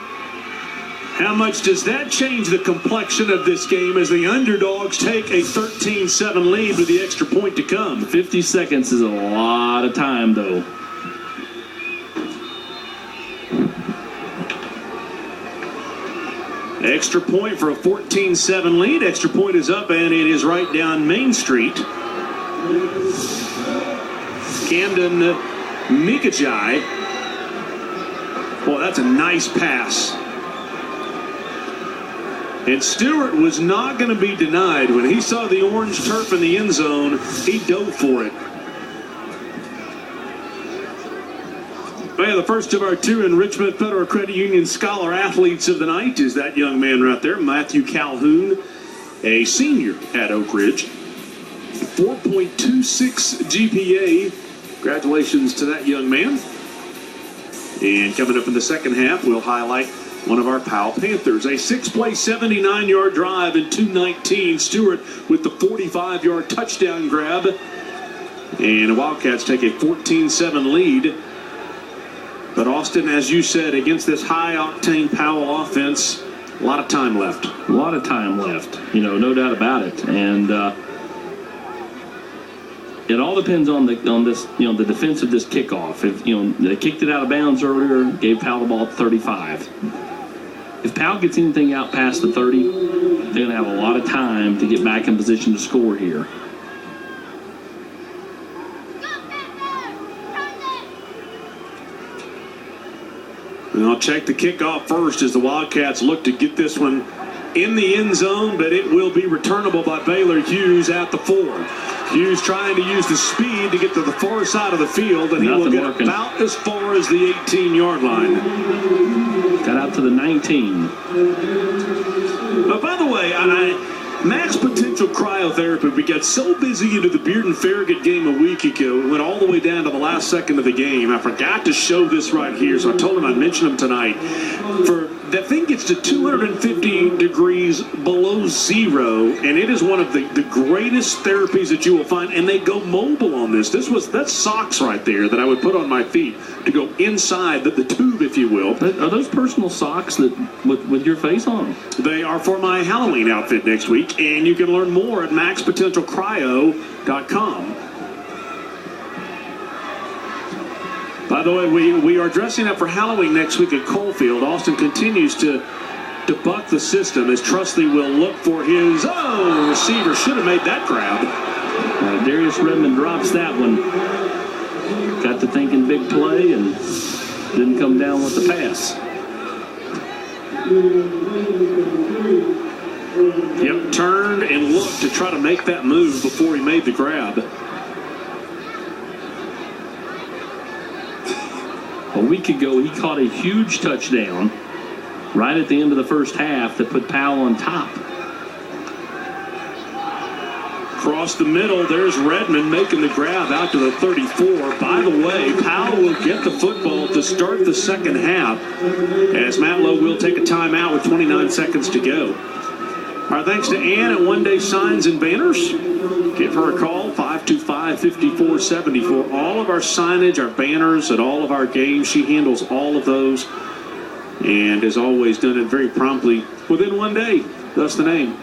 How much does that change the complexion of this game as the underdogs take a 13-7 lead with the extra point to come? 50 seconds is a lot of time, though. Extra point for a 14-7 lead. Extra point is up, and it is right down Main Street. Camden Mikajai. Boy, that's a nice pass. And Stewart was not going to be denied. When he saw the orange turf in the end zone, he dove for it. Well, the first of our two Enrichment Federal Credit Union Scholar Athletes of the night is that young man right there, Matthew Calhoun, a senior at Oak Ridge. 4.26 GPA. Congratulations to that young man. And coming up in the second half, we'll highlight one of our Powell Panthers. A 6-play, 79-yard drive in 2:19. Stewart with the 45-yard touchdown grab. And the Wildcats take a 14-7 lead. But Austin, as you said, against this high-octane Powell offense, a lot of time left. A lot of time left, no doubt about it. And it all depends on the defense of this kickoff. If they kicked it out of bounds earlier, gave Powell the ball at 35. If Powell gets anything out past the 30, they're going to have a lot of time to get back in position to score here. And I'll check the kickoff first as the Wildcats look to get this one in the end zone, but it will be returnable by Baylor Hughes at the 4. Hughes trying to use the speed to get to the far side of the field, and he will get about as far as the 18-yard line. Got out to the 19. But by the way, Max Potential Cryotherapy, we got so busy into the Bearden Farragut game a week ago, we went all the way down to the last second of the game. I forgot to show this right here, so I told him I'd mention them tonight. That thing gets to 250 degrees below zero, and it is one of the greatest therapies that you will find, and they go mobile on this. That's socks right there that I would put on my feet to go inside the tube, if you will. Are those personal socks that with your face on them? They are for my Halloween outfit next week, and you can learn more at maxpotentialcryo.com. By the way, we are dressing up for Halloween next week at Coalfield. Austin continues to buck the system as Trustley will look for his receiver. Should have made that grab. Darius Redmond drops that one. Got to thinking big play and didn't come down with the pass. Yep, turned and looked to try to make that move before he made the grab. A week ago, he caught a huge touchdown right at the end of the first half that put Powell on top. Across the middle, there's Redmond making the grab out to the 34. By the way, Powell will get the football to start the second half as Matt Lowe will take a timeout with 29 seconds to go. Our thanks to Ann at One Day Signs and Banners. Give her a call, 525-5474. All of our signage, our banners at all of our games, she handles all of those and has always done it very promptly within one day. That's the name.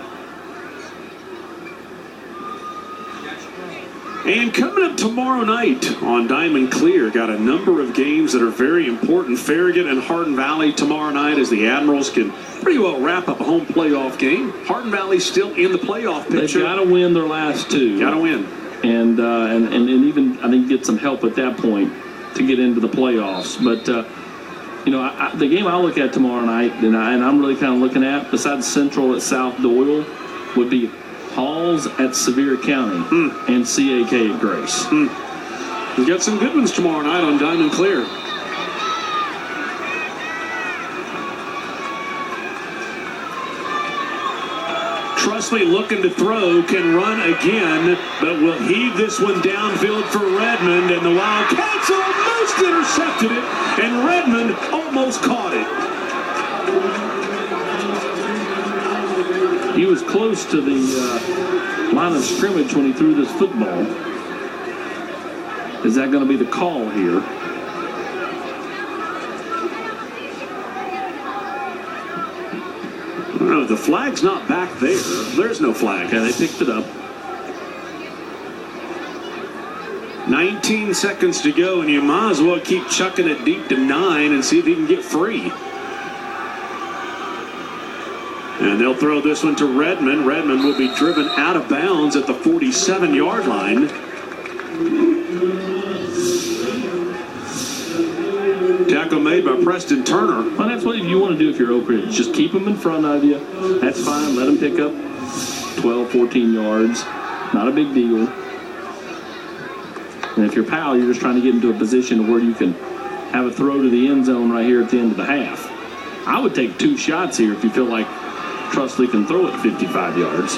And coming up tomorrow night on Diamond Clear, got a number of games that are very important. Farragut and Hardin Valley tomorrow night as the Admirals can pretty well wrap up a home playoff game. Hardin Valley's still in the playoff picture. They've got to win their last two. Got to win. And even, I think, get some help at that point to get into the playoffs. But, the game I look at tomorrow night, and I'm really kind of looking at, besides Central at South Doyle, would be Halls at Sevier County and CAK at Grace. We've got some good ones tomorrow night on Diamond Clear. Trusley looking to throw, can run again, but will heave this one downfield for Redmond, and the Wildcats almost intercepted it, and Redmond almost caught it. He was close to the line of scrimmage when he threw this football. Is that going to be the call here? No, the flag's not back there. There's no flag. Yeah, they picked it up. 19 seconds to go, and you might as well keep chucking it deep to 9 and see if you can get free. And they'll throw this one to Redmond. Redmond will be driven out of bounds at the 47-yard line. Tackle made by Preston Turner. Well, that's what you want to do if you're Oak Ridge. Just keep them in front of you. That's fine. Let them pick up 12, 14 yards. Not a big deal. And if you're Powell, you're just trying to get into a position where you can have a throw to the end zone right here at the end of the half. I would take 2 shots here if you feel like Trusley can throw it 55 yards.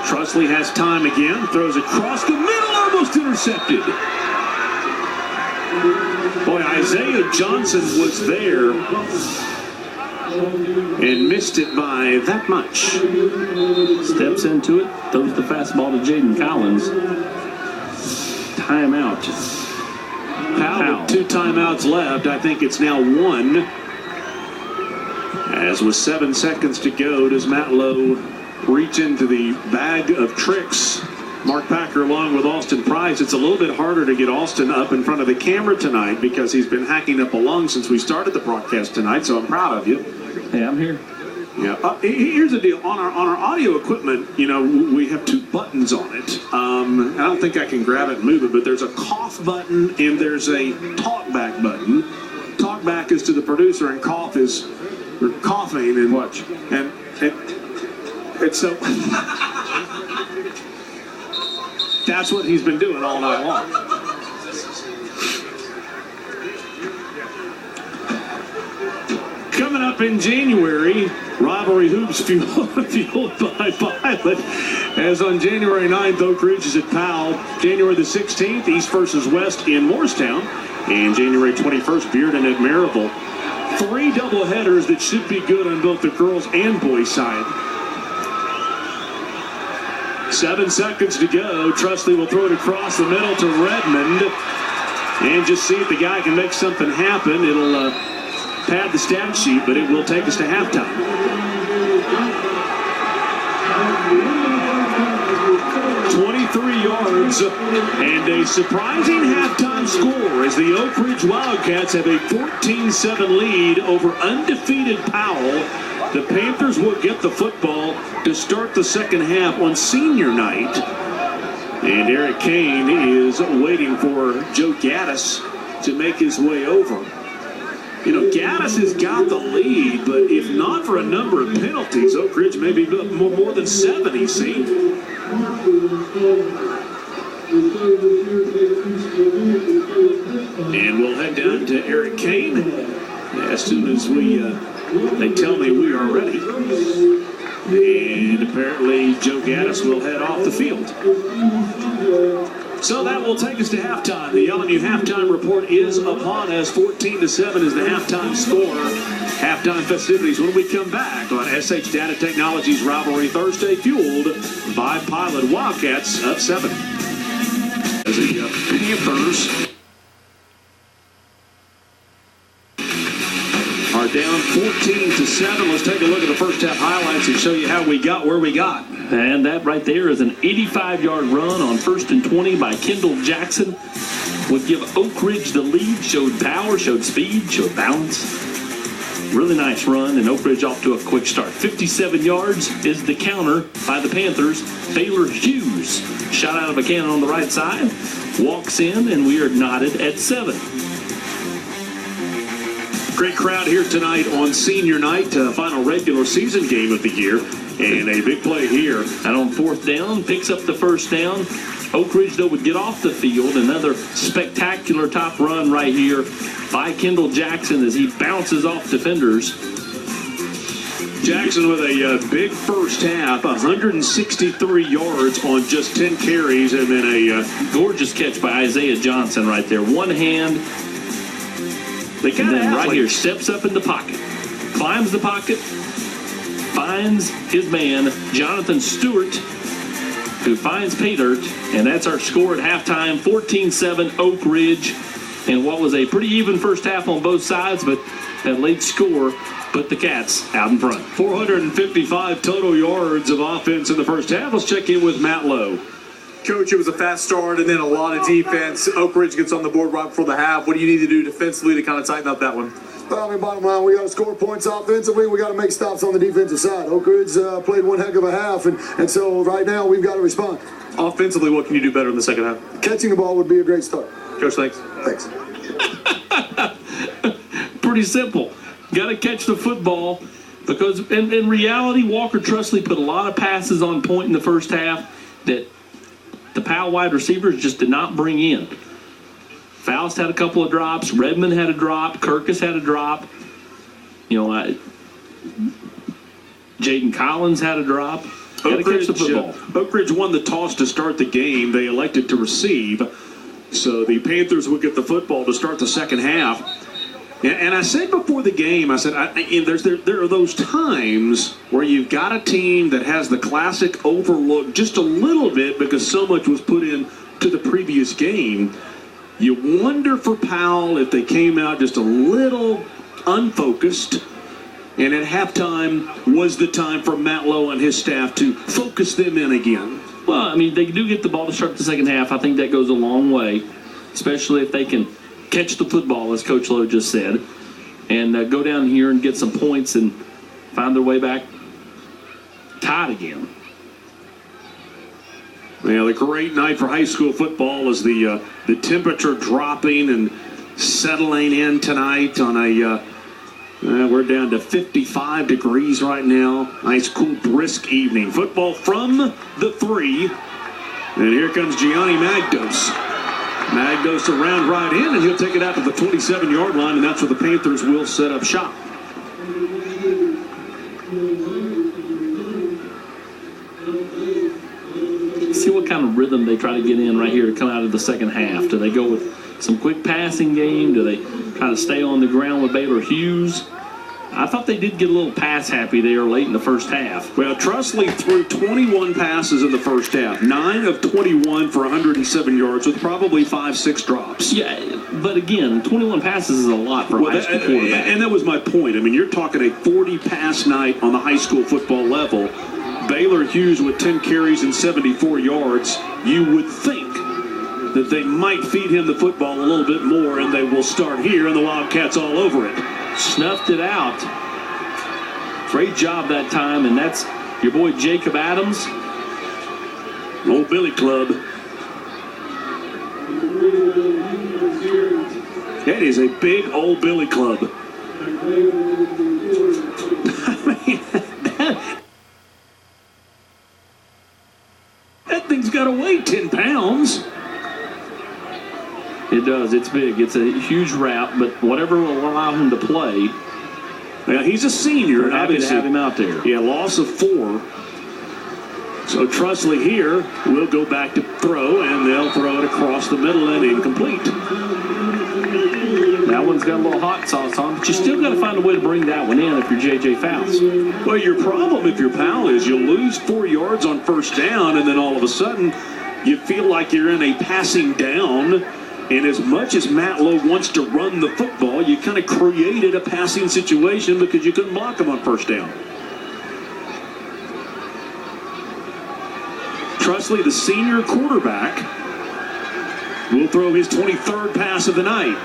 Trusley has time again. Throws across the middle, almost intercepted. Boy, Isaiah Johnson was there and missed it by that much. Steps into it, throws the fastball to Jaden Collins. Timeout. Powell with 2 timeouts left. I think it's now 1. As with 7 seconds to go, does Matt Lowe reach into the bag of tricks? Mark Packer along with Austin Price. It's a little bit harder to get Austin up in front of the camera tonight because he's been hacking up a lung since we started the broadcast tonight, so I'm proud of you. Hey, I'm here. Yeah. Here's the deal. On our audio equipment, we have 2 buttons on it. I don't think I can grab it and move it, but there's a cough button and there's a talk back button. Talk back is to the producer and cough is we're coughing and watch. And it's so that's what he's been doing all night long. Coming up in January, Rivalry Hoops fueled by Pilot. As on January 9th, Oak Ridge is at Powell. January the 16th, East versus West in Morristown. And January 21st, Bearden at Maryville. 3 doubleheaders that should be good on both the girls and boys side. 7 seconds to go. Trusley will throw it across the middle to Redmond. And just see if the guy can make something happen. It'll pad the stat sheet, but it will take us to halftime. 23 yards and a surprising halftime score as the Oak Ridge Wildcats have a 14-7 lead over undefeated Powell. The Panthers will get the football to start the second half on senior night. And Eric Kane is waiting for Joe Gaddis to make his way over. Gaddis has got the lead, but if not for a number of penalties, Oak Ridge may be more than 7 he's seen. And we'll head down to Eric Kane as soon as they tell me we are ready. And apparently Joe Gaddis will head off the field. So that will take us to halftime. The LMU halftime report is upon us. 14-7 is the halftime score. Halftime festivities when we come back on SH Data Technologies Rivalry Thursday, fueled by Pilot. Wildcats up 7. As the Panthers are down 14-7. Let's take a look at the first half highlights and show you how we got where we got. And that right there is an 85-yard run on 1st and 20 by Kendall Jackson. Would give Oak Ridge the lead, showed power, showed speed, showed balance. Really nice run, and Oak Ridge off to a quick start. 57 yards is the counter by the Panthers. Baylor Hughes, shot out of a cannon on the right side, walks in, and we are knotted at 7. Great crowd here tonight on senior night, final regular season game of the year, and a big play here. And on 4th down, picks up the first down. Oak Ridge, though, would get off the field. Another spectacular top run right here by Kendall Jackson as he bounces off defenders. Jackson with a big first half, 163 yards on just 10 carries, and then a gorgeous catch by Isaiah Johnson right there. One hand. And then right here, steps up in the pocket, climbs the pocket, finds his man, Jonathan Stewart, who finds pay dirt, and that's our score at halftime, 14-7 Oak Ridge. And what was a pretty even first half on both sides, but that late score put the Cats out in front. 455 total yards of offense in the first half. Let's check in with Matt Lowe. Coach, it was a fast start and then a lot of defense. Oak Ridge gets on the board right before the half. What do you need to do defensively to kind of tighten up that one? Well, I mean, bottom line, we got to score points offensively. We got to make stops on the defensive side. Oak Ridge played one heck of a half, and so right now we've got to respond. Offensively, what can you do better in the second half? Catching the ball would be a great start. Coach, thanks. Thanks. Pretty simple. Got to catch the football because in reality, Walker Trusley put a lot of passes on point in the first half that the Powell wide receivers just did not bring in. Faust had a couple of drops. Redmond had a drop. Kirkus had a drop. Jaden Collins had a drop. Got to catch the football. Oak Ridge won the toss to start the game. They elected to receive. So the Panthers would get the football to start the second half. And I said before the game, I said, there are those times where you've got a team that has the classic overlook just a little bit because so much was put in to the previous game. You wonder for Powell if they came out just a little unfocused. And at halftime was the time for Matt Lowe and his staff to focus them in again. Well, I mean, they do get the ball to start the second half. I think that goes a long way, especially if they can catch the football, as Coach Lowe just said, and go down here and get some points and find their way back tied again. Well, a great night for high school football as the temperature dropping and settling in tonight on a we're down to 55 degrees right now. Nice, cool, brisk evening. Football from the 3. And here comes Gianni Magdos. Magdos around right in, and he'll take it out to the 27-yard line, and that's where the Panthers will set up shop. See what kind of rhythm they try to get in right here to come out of the second half. Do they go with some quick passing game? Do they try to stay on the ground with Baylor Hughes? I thought they did get a little pass happy there late in the first half. Well, Trusley threw 21 passes in the first half, 9 of 21 for 107 yards with probably 5-6 drops. Yeah, but again, 21 passes is a lot for a high school quarterback. And that was my point. I mean, you're talking a 40-pass night on the high school football level. Baylor Hughes with 10 carries and 74 yards. You would think that they might feed him the football a little bit more, and they will start here, and the Wildcats all over it. Snuffed it out. Great job that time, and that's your boy Jacob Adams. Old Billy Club. That is a big Old Billy Club. I mean, that thing's got to weigh 10 pounds. It does. It's big. It's a huge route, but whatever will allow him to play. Now, he's a senior. We're happy to have him out there. Yeah, loss of 4. So Trusley here will go back to throw, and they'll throw it across the middle and incomplete. That one's got a little hot sauce on, but you still got to find a way to bring that one in if you're J.J. Faust. Well, your problem if you're Powell is you lose 4 yards on first down, and then all of a sudden you feel like you're in a passing down. And as much as Matt Lowe wants to run the football, you kind of created a passing situation because you couldn't block him on first down. Trusley, the senior quarterback, will throw his 23rd pass of the night.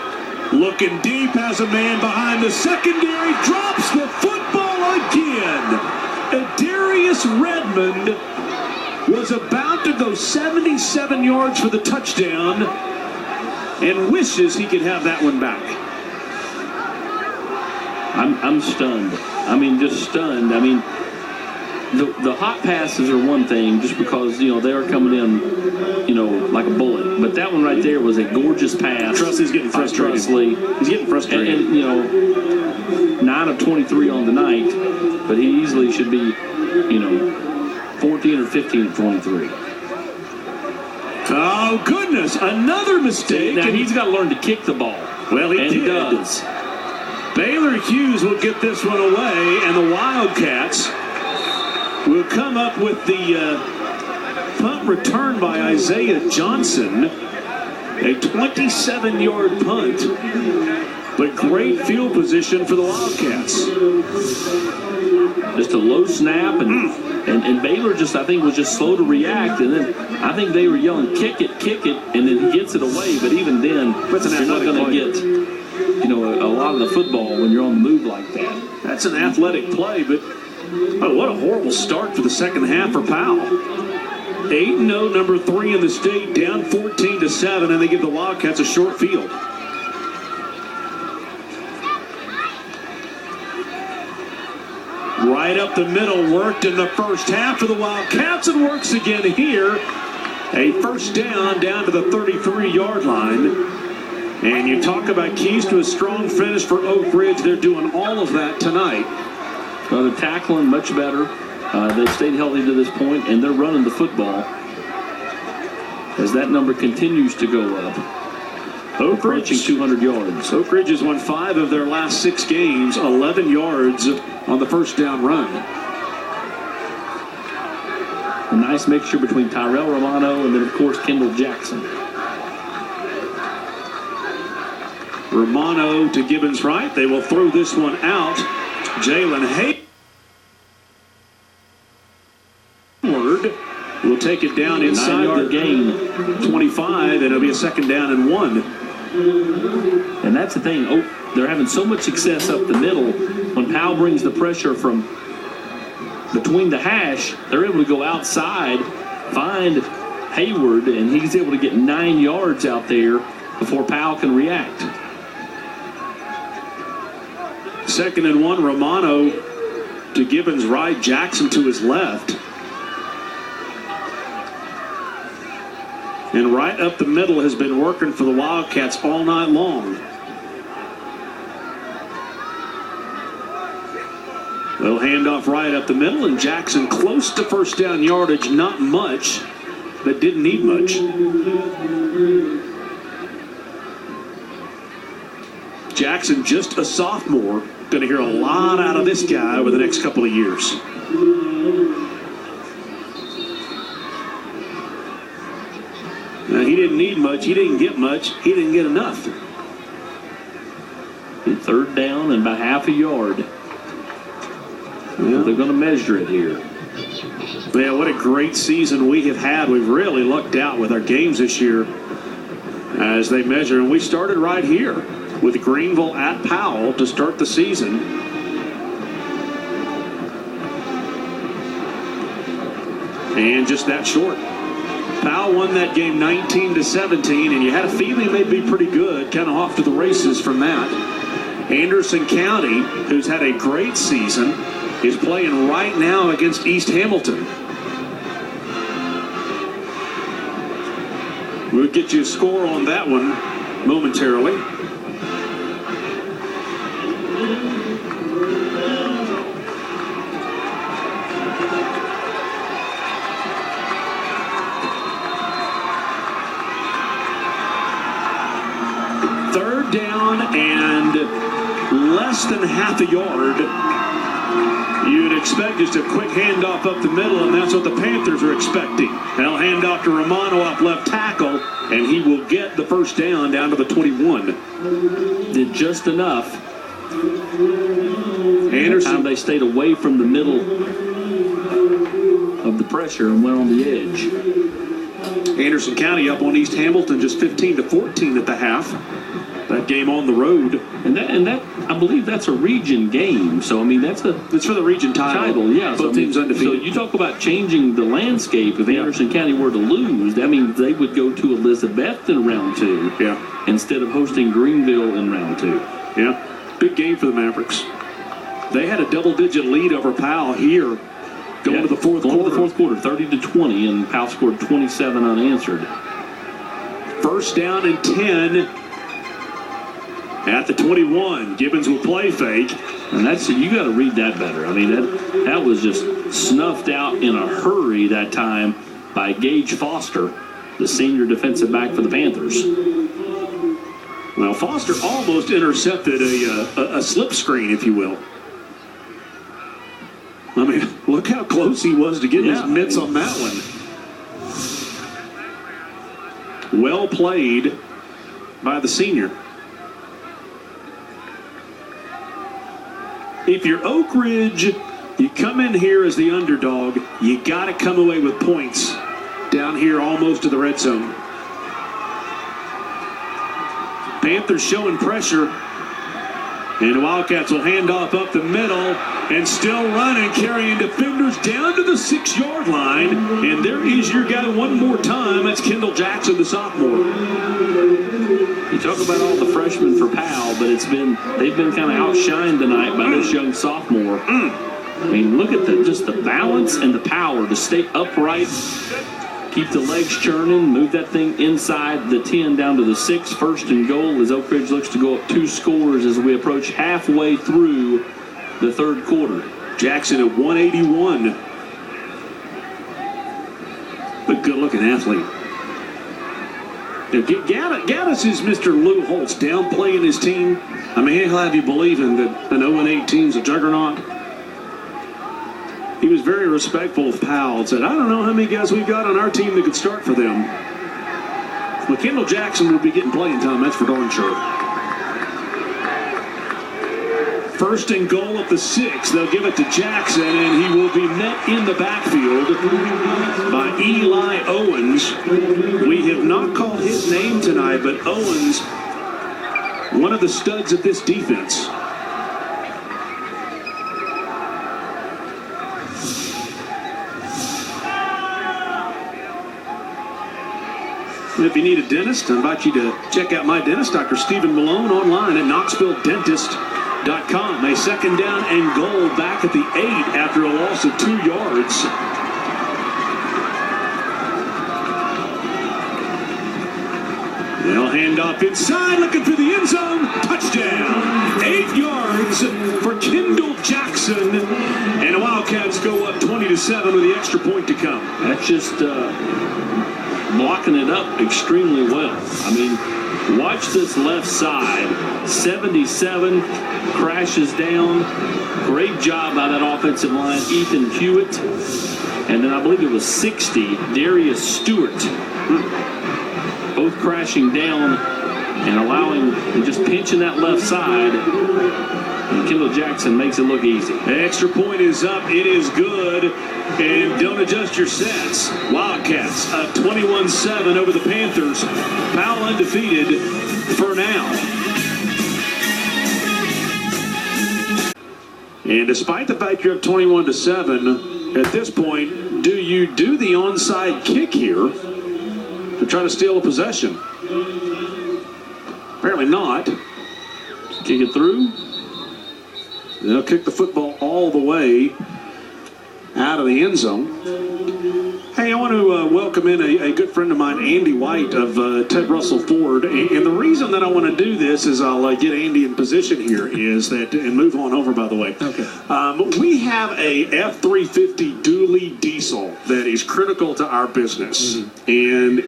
Looking deep, has a man behind the secondary, drops the football again. Darius Redmond was about to go 77 yards for the touchdown and wishes he could have that one back. I'm stunned. I mean, just stunned. I mean, the hot passes are one thing, just because, you know, they are coming in, you know, like a bullet. But that one right there was a gorgeous pass. Trusley's getting frustrated. Trusley. He's getting frustrated. And, you know, 9 of 23 on the night, but he easily should be, you know, 14 or 15 of 23. Oh, goodness. Another mistake. Now, he's got to learn to kick the ball. Well, he does. Baylor Hughes will get this one away, and the Wildcats will come up with the punt return by Isaiah Johnson. A 27-yard punt, but great field position for the Wildcats. Just a low snap, and Baylor just, I think, was just slow to react, and then I think they were yelling, kick it, and then he gets it away, but even then, you're not going to get, you know, a lot of the football when you're on the move like that. That's an athletic play, but oh, what a horrible start for the second half for Powell. 8-0, number 3 in the state, down 14-7, and they give the Wildcats a short field. Right up the middle, worked in the first half for the Wildcats, and works again here. A first down to the 33-yard line. And you talk about keys to a strong finish for Oak Ridge. They're doing all of that tonight. Well, they're tackling much better. They've stayed healthy to this point, and they're running the football as that number continues to go up. Oak Ridge, 200 yards. Oak Ridge has won 5 of their last 6 games, 11 yards on the first down run. A nice mixture between Tyrell Romano and then, of course, Kendall Jackson. Romano to Gibbons right. They will throw this one out. Jalen Hayward will take it down inside the gain. 25, and it'll be a second down and 1. And that's the thing. Oh, they're having so much success up the middle. When Powell brings the pressure from between the hash, they're able to go outside, find Hayward, and he's able to get 9 yards out there before Powell can react. Second and 1, Romano to Gibbons right, Jackson to his left. And right up the middle has been working for the Wildcats all night long. They'll hand off right up the middle, and Jackson close to first down yardage, not much, but didn't need much. Jackson, just a sophomore, going to hear a lot out of this guy over the next couple of years. Now, he didn't need much. He didn't get much. He didn't get enough. Third down and about half a yard. Yeah. They're going to measure it here. Man, what a great season we have had. We've really lucked out with our games this year as they measure. And we started right here with Greenville at Powell to start the season. And just that short. Powell won that game 19-17, and you had a feeling they'd be pretty good, kind of off to the races from that. Anderson County, who's had a great season, is playing right now against East Hamilton. We'll get you a score on that one momentarily. Third down and less than half a yard. You'd expect just a quick handoff up the middle, and that's what the Panthers are expecting. They'll hand off to Romano up left tackle, and he will get the first down to the 21. Did just enough. Anderson, They stayed away from the middle of the pressure and went on the edge. Anderson County up on East Hamilton just 15-14 at the half. That game on the road. And that I believe that's a region game. So I mean it's for the region title. Yeah. Both teams undefeated. So you talk about changing the landscape. If Anderson County were to lose, that means they would go to Elizabeth in round 2. Yeah. Instead of hosting Greenville in round 2. Yeah. Big game for the Mavericks. They had a double-digit lead over Powell here. Going to the fourth quarter, 30-20, and Powell scored 27 unanswered. First down and 10 at the 21. Gibbons will play fake. And you got to read that better. I mean, that was just snuffed out in a hurry that time by Gage Foster, the senior defensive back for the Panthers. Well, Foster almost intercepted a slip screen, if you will. I mean, look how close he was to getting his mitts on that one. Well played by the senior. If you're Oak Ridge, you come in here as the underdog, you got to come away with points down here almost to the red zone. Panthers showing pressure. And the Wildcats will hand off up the middle and still running, carrying defenders down to the 6-yard line. And there is your guy one more time. That's Kendall Jackson, the sophomore. You talk about all the freshmen for Powell, but they've been kind of outshined tonight by this young sophomore. I mean, look at just the balance and the power to stay upright, keep the legs churning, move that thing inside the 10 down to the 6. First and goal as Oak Ridge looks to go up 2 scores as we approach halfway through the third quarter. Jackson at 181. A good-looking athlete. Now, Gaddis is Mr. Lou Holtz downplaying his team. I mean, he'll have you believing that an 0-8 team's a juggernaut. He was very respectful of Powell and said, I don't know how many guys we've got on our team that could start for them. Well, Kendall Jackson will be getting playing time, that's for darn sure. First and goal at the 6. They'll give it to Jackson, and he will be met in the backfield by Eli Owens. We have not called his name tonight, but Owens, one of the studs of this defense. If you need a dentist, I invite you to check out my dentist, Dr. Stephen Malone, online at KnoxvilleDentist.com. A second down and goal back at the 8 after a loss of 2 yards. They'll hand off inside, looking for the end zone. Touchdown. 8 yards for Kendall Jackson. And the Wildcats go up 20-7 with the extra point to come. That's just blocking it up extremely well. I mean, watch this left side. 77 crashes down. Great job by that offensive line, Ethan Hewitt. And then I believe it was 60, Darius Stewart. Both crashing down and allowing and just pinching that left side. And Kendall Jackson makes it look easy. The extra point is up. It is good. And don't adjust your sets. Wildcats up 21-7 over the Panthers. Powell undefeated for now. And despite the fact you're up 21-7, at this point, do you do the onside kick here to try to steal a possession? Apparently not. Kick it through. They'll kick the football all the way out of the end zone. Hey, I want to welcome in a good friend of mine, Andy White of Ted Russell Ford. And the reason that I want to do this is I'll get Andy in position here is that, and move on over, by the way. Okay. We have a F-350 dually diesel that is critical to our business. And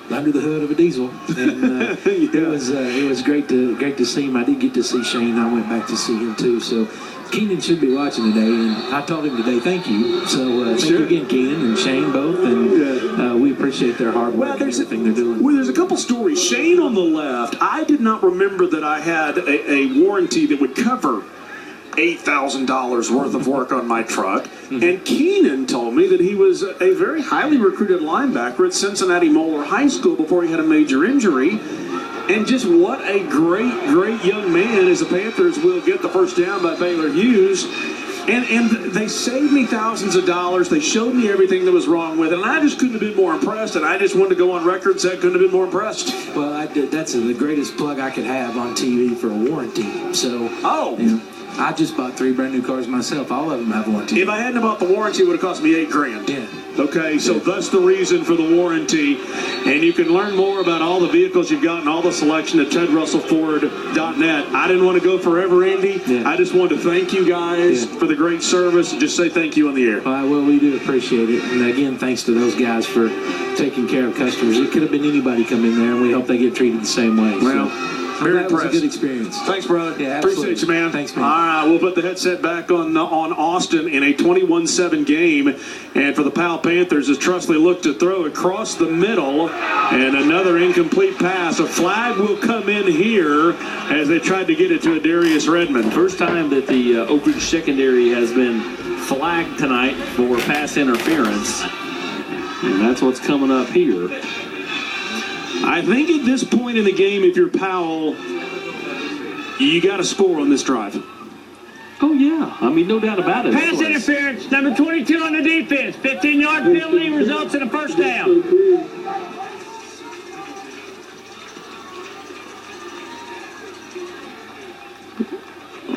under the hood of a diesel, and it was great to see him. I did get to see Shane. I went back to see him too. So Keenan should be watching today, and I told him today, thank you. So thank you again, Keenan and Shane both, and we appreciate their hard work and everything they're doing. Well, there's a couple stories. Shane on the left, I did not remember that I had a warranty that would cover $8,000 worth of work on my truck. Mm-hmm. And Keenan told me that he was a very highly recruited linebacker at Cincinnati Moeller High School before he had a major injury. And just what a great, great young man as the Panthers will get the first down by Baylor Hughes. And they saved me thousands of dollars. They showed me everything that was wrong with it. And I just couldn't have been more impressed. And I just wanted to go on record and say I couldn't have been more impressed. Well, that's the greatest plug I could have on TV for a warranty. So, I just bought 3 brand new cars myself. All of them have warranty. If I hadn't bought the warranty, it would have cost me $8,000. Yeah. Okay, so that's the reason for the warranty. And you can learn more about all the vehicles you've got and all the selection at TedRussellFord.net. I didn't want to go forever, Andy. Yeah. I just wanted to thank you guys for the great service and just say thank you on the air. Well, we do appreciate it. And again, thanks to those guys for taking care of customers. It could have been anybody come in there, and we hope they get treated the same way. Well, very that impressed. was a good experience. Thanks, brother. Yeah, absolutely. Appreciate you, man. Thanks, man. All right, we'll put the headset back on Austin in a 21-7 game. And for the Powell Panthers, as Trusley looked to throw across the middle, and another incomplete pass. A flag will come in here as they tried to get it to Adarius Redmond. First time that the Oak Ridge secondary has been flagged tonight for pass interference. And that's what's coming up here. I think at this point in the game, if you're Powell, you got to score on this drive. Oh, yeah. I mean, no doubt about it. Pass interference, number 22 on the defense. 15-yard penalty results in a first down.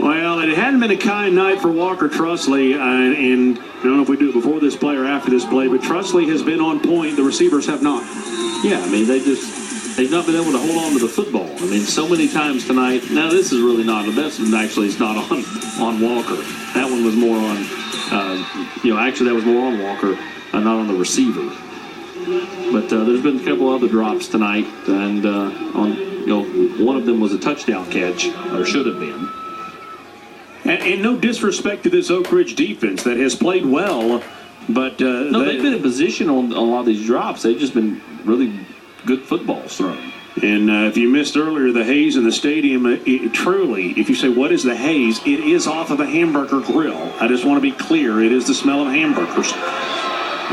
Well, it hadn't been a kind night for Walker Trusley, and I don't know if we do it before this play or after this play, but Trusley has been on point. The receivers have not. Yeah, I mean, they've not been able to hold on to the football. I mean, so many times tonight. Now, this is really not. It's not on Walker. That one was more on. Actually, that was more on Walker, not on the receiver. But there's been a couple other drops tonight, and one of them was a touchdown catch, or should have been. And no disrespect to this Oak Ridge defense that has played well, but they've been in position on a lot of these drops. They've just been really good footballs thrown. And if you missed earlier, the haze in the stadium, truly, if you say, what is the haze? It is off of a hamburger grill. I just want to be clear. It is the smell of hamburgers.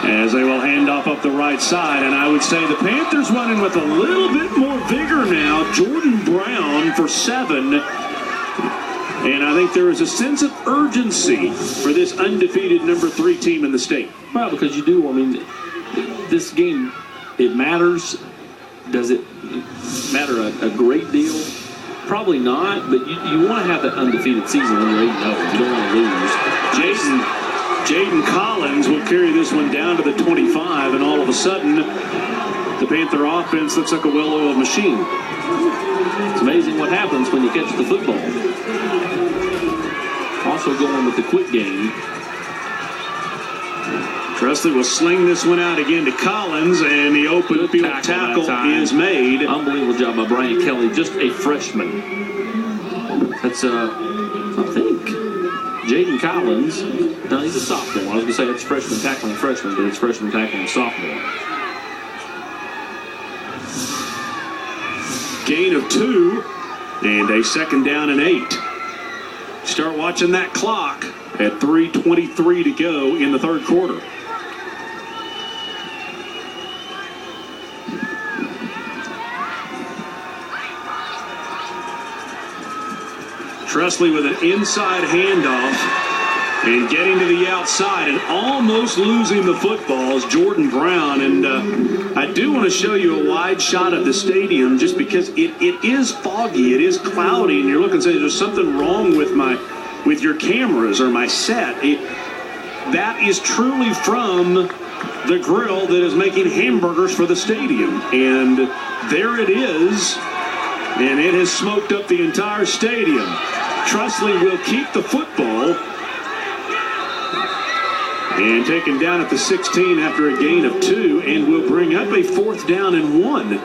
As they will hand off up the right side. And I would say the Panthers running with a little bit more vigor now. Jordan Brown for 7. And I think there is a sense of urgency for this undefeated number 3 team in the state. Well, because you do. I mean, this game, it matters. Does it matter a great deal? Probably not, but you want to have that undefeated season when you're 8-0. You don't want to lose. Jaden Collins will carry this one down to the 25, and all of a sudden, the Panther offense looks like a well-oiled machine. It's amazing what happens when you catch the football. Also going with the quick game. Trusley will sling this one out again to Collins, and the open field tackle is made. Unbelievable job by Brian Kelly, just a freshman. That's, I think, Jaden Collins. No, he's a sophomore. I was going to say it's freshman tackling freshman, but it's freshman tackling sophomore. Gain of 2, and a 2nd down and 8. Start watching that clock at 3:23 to go in the 3rd quarter. Trusley with an inside handoff and getting to the outside and almost losing the football is Jordan Brown. And I do want to show you a wide shot of the stadium just because it is foggy, it is cloudy, and you're looking and saying there's something wrong with your cameras or my set. That is truly from the grill that is making hamburgers for the stadium. And there it is. And it has smoked up the entire stadium. Trusley will keep the football. And taken down at the 16 after a gain of 2. And will bring up a 4th down and 1.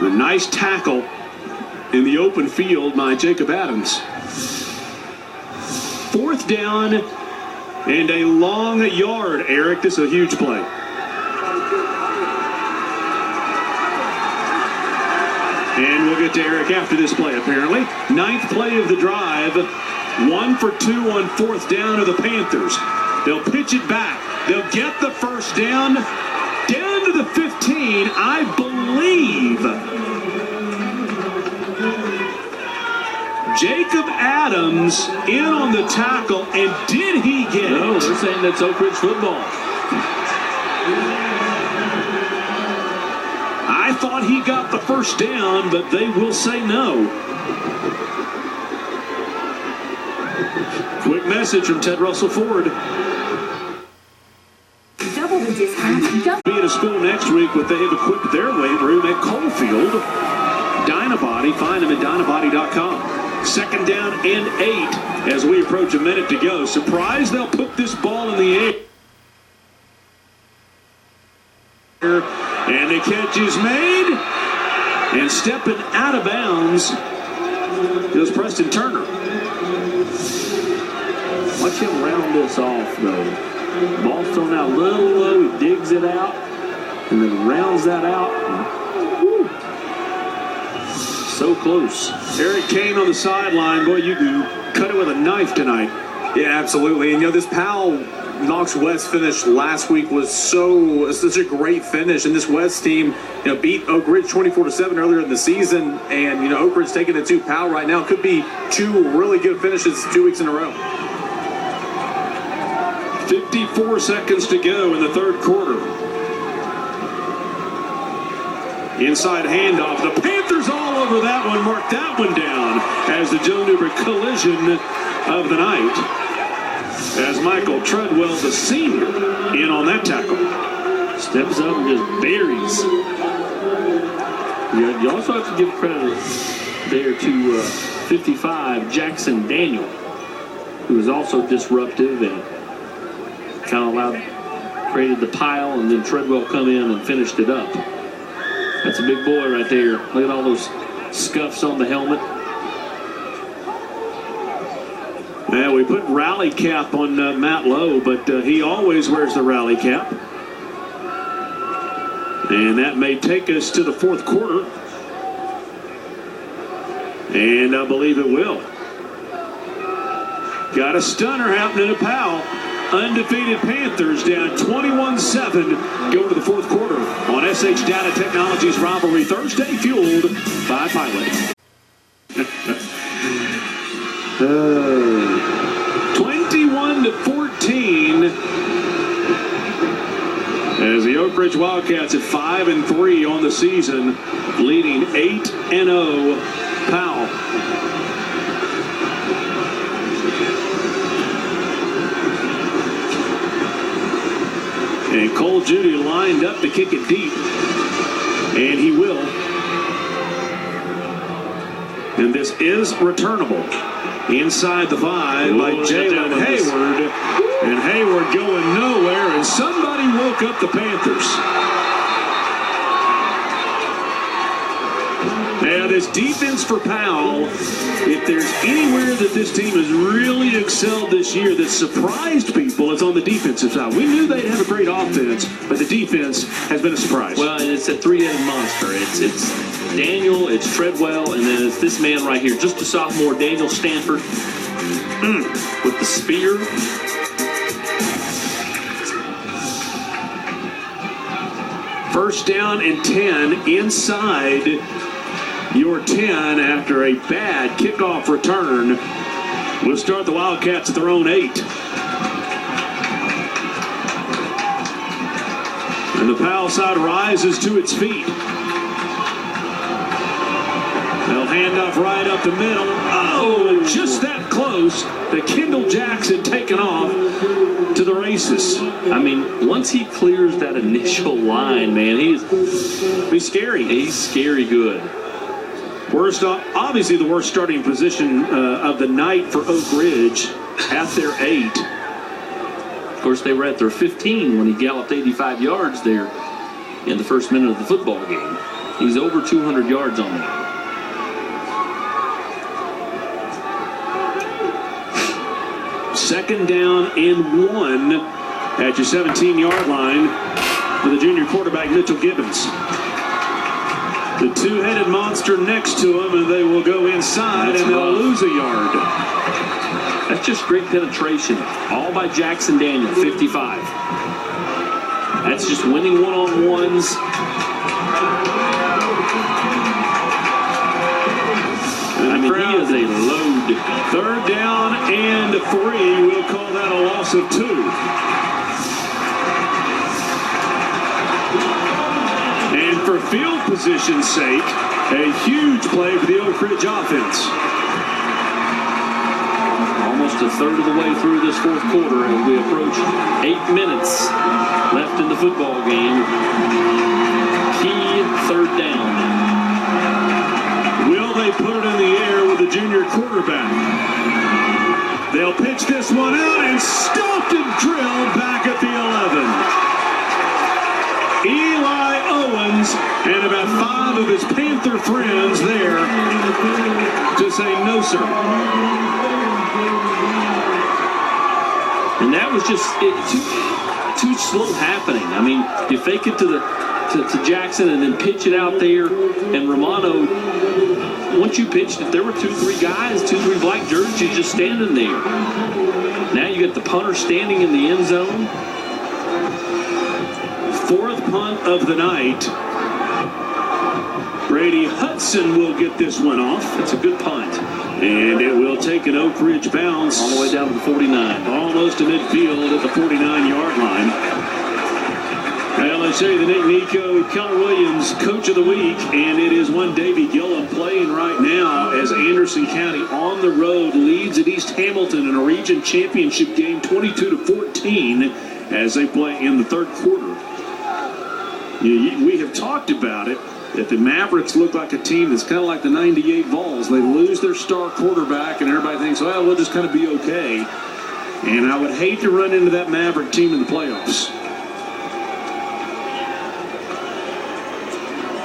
A nice tackle in the open field by Jacob Adams. 4th down and a long yard, Eric. This is a huge play. And we'll get to Eric after this play, apparently. 9th play of the drive. 1 for 2 on 4th down of the Panthers. They'll pitch it back. They'll get the first down to the 15, I believe. Jacob Adams in on the tackle, and did he get it? No, they're saying that's Oak Ridge football. I thought he got the first down, but they will say no. Quick message from Ted Russell Ford. Double the discount. Be at a school next week, but they have equipped their weight room at Coalfield. Dynabody, find them at dynabody.com. 2nd down and 8 as we approach a minute to go. Surprised they'll put this ball in the air. And the catch is made. And stepping out of bounds goes Preston Turner. Watch him round this off, though. Ball's thrown out a little low. He digs it out and then rounds that out. Woo. So close. Eric Kane on the sideline. Boy, you can cut it with a knife tonight. Yeah, absolutely. And, this Powell Knox West finish last week was such a great finish. And this West team, beat Oak Ridge 24-7 earlier in the season. And, Oak Ridge taking it to Powell right now. Could be 2 really good finishes 2 weeks in a row. 54 seconds to go in the 3rd quarter. Inside handoff. The Panthers all over that one. Mark that one down as the Joe Newberg collision of the night. As Michael Treadwell, the senior, in on that tackle. Steps up and just buries. You also have to give credit there to 55, Jackson Daniel, who was also disruptive and kind of created the pile, and then Treadwell come in and finished it up. That's a big boy right there. Look at all those scuffs on the helmet. Yeah, we put rally cap on Matt Lowe, but he always wears the rally cap. And that may take us to the 4th quarter. And I believe it will. Got a stunner happening to Powell. Undefeated Panthers down 21-7. Go to the 4th quarter on SH Data Technologies Rivalry Thursday, fueled by Pilot. 21-14 as the Oak Ridge Wildcats at 5-3 on the season, leading 8-0 Powell. And Cole Judy lined up to kick it deep. And he will. And this is returnable. Inside the 5 by Jalen Hayward. And Hayward going nowhere. And somebody woke up the Panthers. Now, this defense for Powell, if there's anywhere that this team has really excelled this year that surprised people, it's on the defensive side. We knew they'd have a great offense, but the defense has been a surprise. Well, and it's a 3-headed monster. It's Daniel, it's Treadwell, and then it's this man right here, just a sophomore, Daniel Stanford, with the spear. First down and 10 inside your 10 after a bad kickoff return. We'll start the Wildcats at their own 8. And the Powell side rises to its feet. They'll hand off right up the middle. Oh, just that close. The Kendall Jackson taken off to the races. I mean, once he clears that initial line, man, he's scary. He's scary good. Obviously the worst starting position of the night for Oak Ridge at their 8. Of course, they were at their 15 when he galloped 85 yards there in the first minute of the football game. He's over 200 yards on that. 2nd down and 1 at your 17-yard line for the junior quarterback, Mitchell Gibbons. The two-headed monster next to him, and they will go inside, and they'll lose a yard. That's just great penetration, all by Jackson Daniel, 55. That's just winning one-on-ones. I mean, he is a load. 3rd down and 3. We'll call that a loss of 2. And for field position's sake, a huge play for the Oak Ridge offense. Almost a third of the way through this 4th quarter as we approach 8 minutes left in the football game. Key 3rd down. Will they put it in the air with the junior quarterback? They'll pitch this one out and stopped and drilled back at the 11. Eli Owens and about 5 of his Panther friends there to say no, sir. And that was just too slow happening. I mean, you fake it to Jackson and then pitch it out there. And Romano, once you pitched it, there were 2-3 guys, 2-3 black jerseys just standing there. Now you got the punter standing in the end zone. 4th punt of the night. Brady Hudson will get this one off. It's a good punt. And it will take an Oak Ridge bounce. All the way down to the 49. Almost to midfield at the 49-yard line. Well, let's show you the Nick Nico Keller Williams Coach of the Week. And it is one Davey Gillum playing right now as Anderson County on the road leads at East Hamilton in a region championship game 22-14 as they play in the 3rd quarter. We have talked about it, that the Mavericks look like a team that's kind of like the 98 Vols. They lose their star quarterback, and everybody thinks, well, we'll just kind of be okay. And I would hate to run into that Maverick team in the playoffs.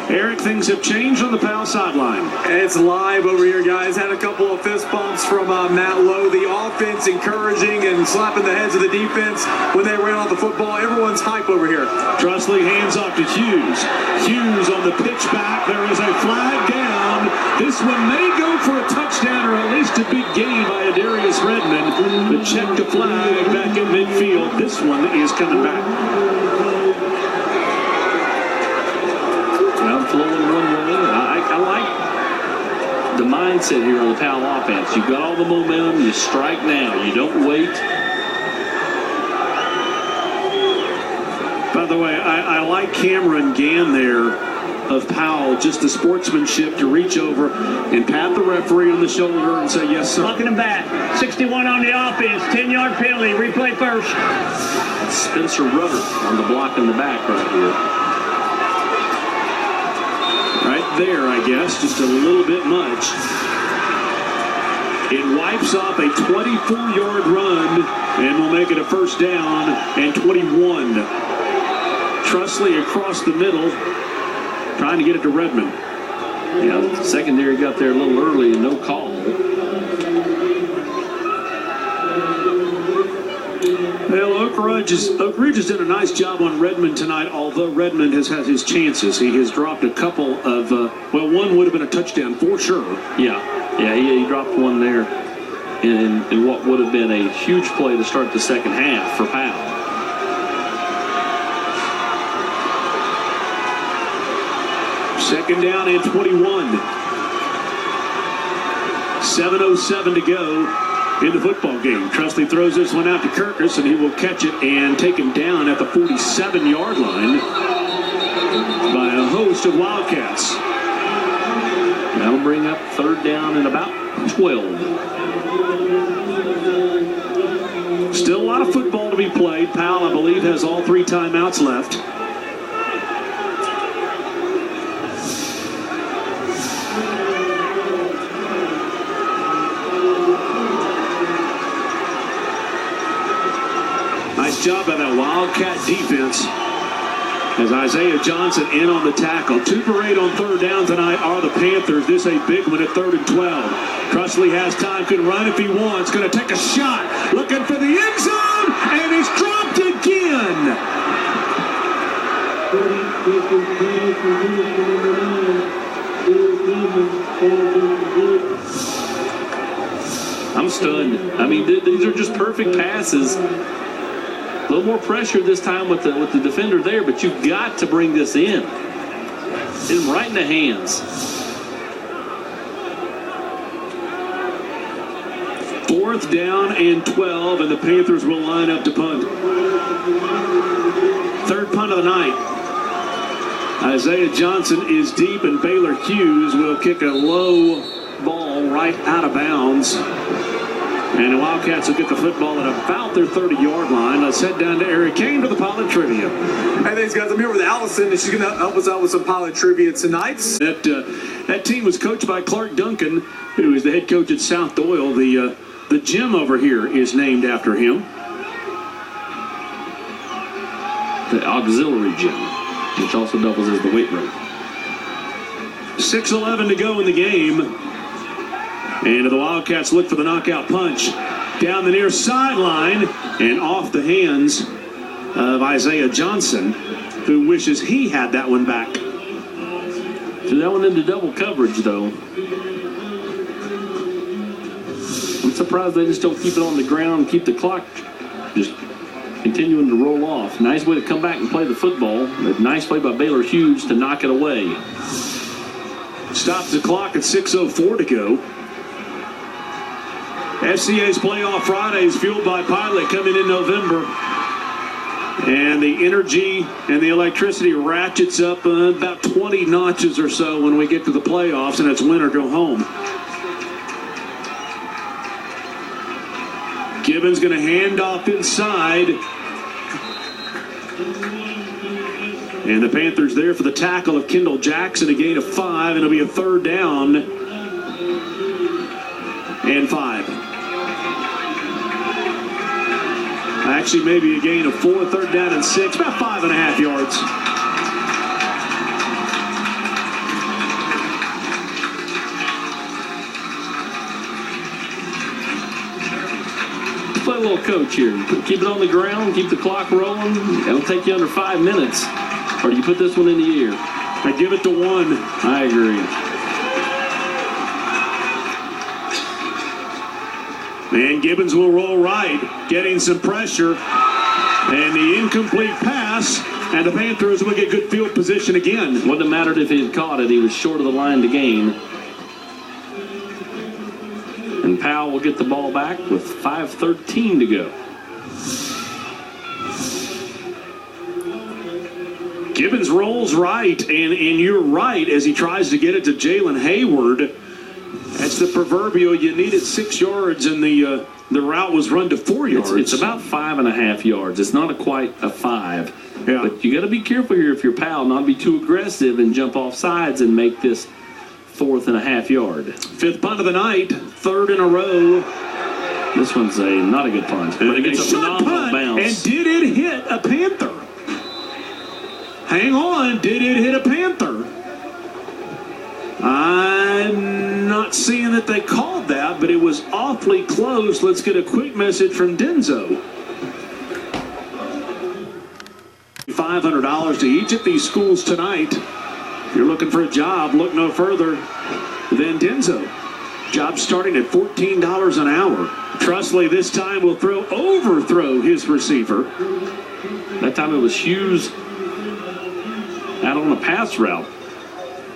Eric, things have changed on the Powell sideline. It's live over here, guys. Had a couple of fist bumps from Matt Lowe. The offense encouraging and slapping the heads of the defense when they ran off the football. Everyone's hype over here. Trusley hands off to Hughes. Hughes on the pitch back. There is a flag down. This one may go for a touchdown or at least a big gain by Adarius Redmond. But check the flag back in midfield. This one is coming back. Flowing one way. I like the mindset here on the Powell offense. You've got all the momentum. You strike now. You don't wait. By the way, I like Cameron Gann there of Powell. Just the sportsmanship to reach over and pat the referee on the shoulder and say, yes, sir. Looking him back. 61 on the offense. 10-yard penalty. Replay first. Spencer Rudder on the block in the back right here. Right there, I guess, just a little bit much. It wipes off a 24-yard run and will make it a 1st down and 21. Trusley across the middle, trying to get it to Redmond. Yeah, the secondary got there a little early and no call. Well, Oak Ridge has done a nice job on Redmond tonight, although Redmond has had his chances. He has dropped a couple of, one would have been a touchdown for sure. Yeah, he dropped one there in what would have been a huge play to start the 2nd half for Powell. Second down and 21. 7:07 to go in the football game. Trusley throws this one out to Kirkus, and he will catch it and take him down at the 47-yard line by a host of Wildcats. That'll bring up 3rd down and about 12. Still a lot of football to be played. Powell, I believe, has all 3 timeouts left. Nice job by that Wildcat defense. as Isaiah Johnson in on the tackle. 2 for 8 on third down tonight are the Panthers. This a big one at 3rd and 12. Trusley has time, can run if he wants. Going to take a shot, looking for the end zone, and he's dropped again. I'm stunned. I mean, these are just perfect passes. A little more pressure this time with the defender there, but you've got to bring this in. Get him right in the hands. 4th down and 12, and the Panthers will line up to punt. 3rd punt of the night. Isaiah Johnson is deep, and Baylor Hughes will kick a low ball right out of bounds. And the Wildcats will get the football at about their 30-yard line. Let's head down to Eric Kane for the Pilot Trivia. Hey, thanks, guys. I'm here with Allison, and she's going to help us out with some Pilot Trivia tonight. That team was coached by Clark Duncan, who is the head coach at South Doyle. The gym over here is named after him. The auxiliary gym, which also doubles as the weight room. 6:11 to go in the game. And the Wildcats look for the knockout punch. Down the near sideline and off the hands of Isaiah Johnson, who wishes he had that one back. Threw that one into double coverage, though. I'm surprised they just don't keep it on the ground and keep the clock just continuing to roll off. Nice way to come back and play the football. A nice play by Baylor Hughes to knock it away. Stops the clock at 6:04 to go. FCA's Playoff Fridays fueled by Pilot coming in November. And the energy and the electricity ratchets up about 20 notches or so when we get to the playoffs, and it's win or go home. Gibbons going to hand off inside. And the Panthers there for the tackle of Kendall Jackson, a gain of 5, and it'll be a 3rd down and 5. Actually, maybe a gain of 4, 3rd down and 6, about 5.5 yards. Play a little coach here. Keep it on the ground, keep the clock rolling. It'll take you under 5 minutes. Or do you put this one in the air? I give it to 1. I agree. And Gibbons will roll right, getting some pressure. And the incomplete pass, and the Panthers will get good field position again. Wouldn't have mattered if he had caught it. He was short of the line to gain. And Powell will get the ball back with 5:13 to go. Gibbons rolls right, and you're right as he tries to get it to Jalen Hayward. That's the proverbial you needed 6 yards, and the route was run to 4 yards. It's about 5.5 yards. It's not quite a 5. Yeah. But you got to be careful here if you're Powell, not be too aggressive and jump off sides and make this 4.5 yard. 5th punt of the night, 3rd in a row. This one's not a good punt, but it gets a phenomenal bounce. And did it hit a Panther? Hang on, did it hit a Panther? I'm not seeing that they called that, but it was awfully close. Let's get a quick message from Denzo. $500 to each of these schools tonight. If you're looking for a job, look no further than Denzo. Job starting at $14 an hour. Trusley this time will overthrow his receiver. That time it was Hughes out on a pass route.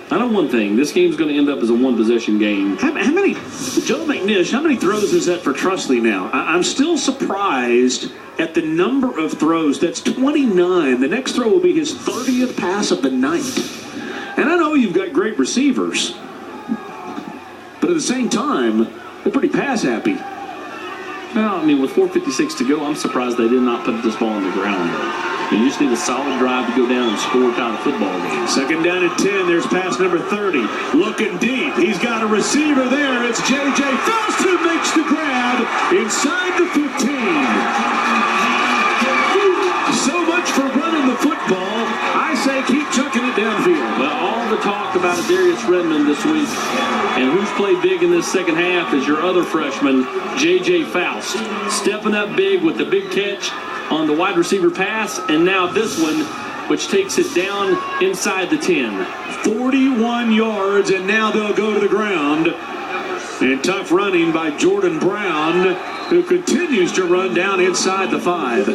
I know one thing. This game's going to end up as a one-possession game. How many, Joe McNish, how many throws is that for Trusley now? I'm still surprised at the number of throws. That's 29. The next throw will be his 30th pass of the night. And I know you've got great receivers, but at the same time, they're pretty pass-happy. Well, I mean, with 4:56 to go, I'm surprised they did not put this ball on the ground, though. You just need a solid drive to go down and score kind of football game. 2nd down and 10. There's pass number 30. Looking deep. He's got a receiver there. It's J.J. Faust who makes the grab inside the 15. So much for running the football. I about Darius Redmond this week. And who's played big in this second half is your other freshman, J.J. Faust. Stepping up big with the big catch on the wide receiver pass, and now this one, which takes it down inside the 10. 41 yards, and now they'll go to the ground. And tough running by Jordan Brown, who continues to run down inside the 5.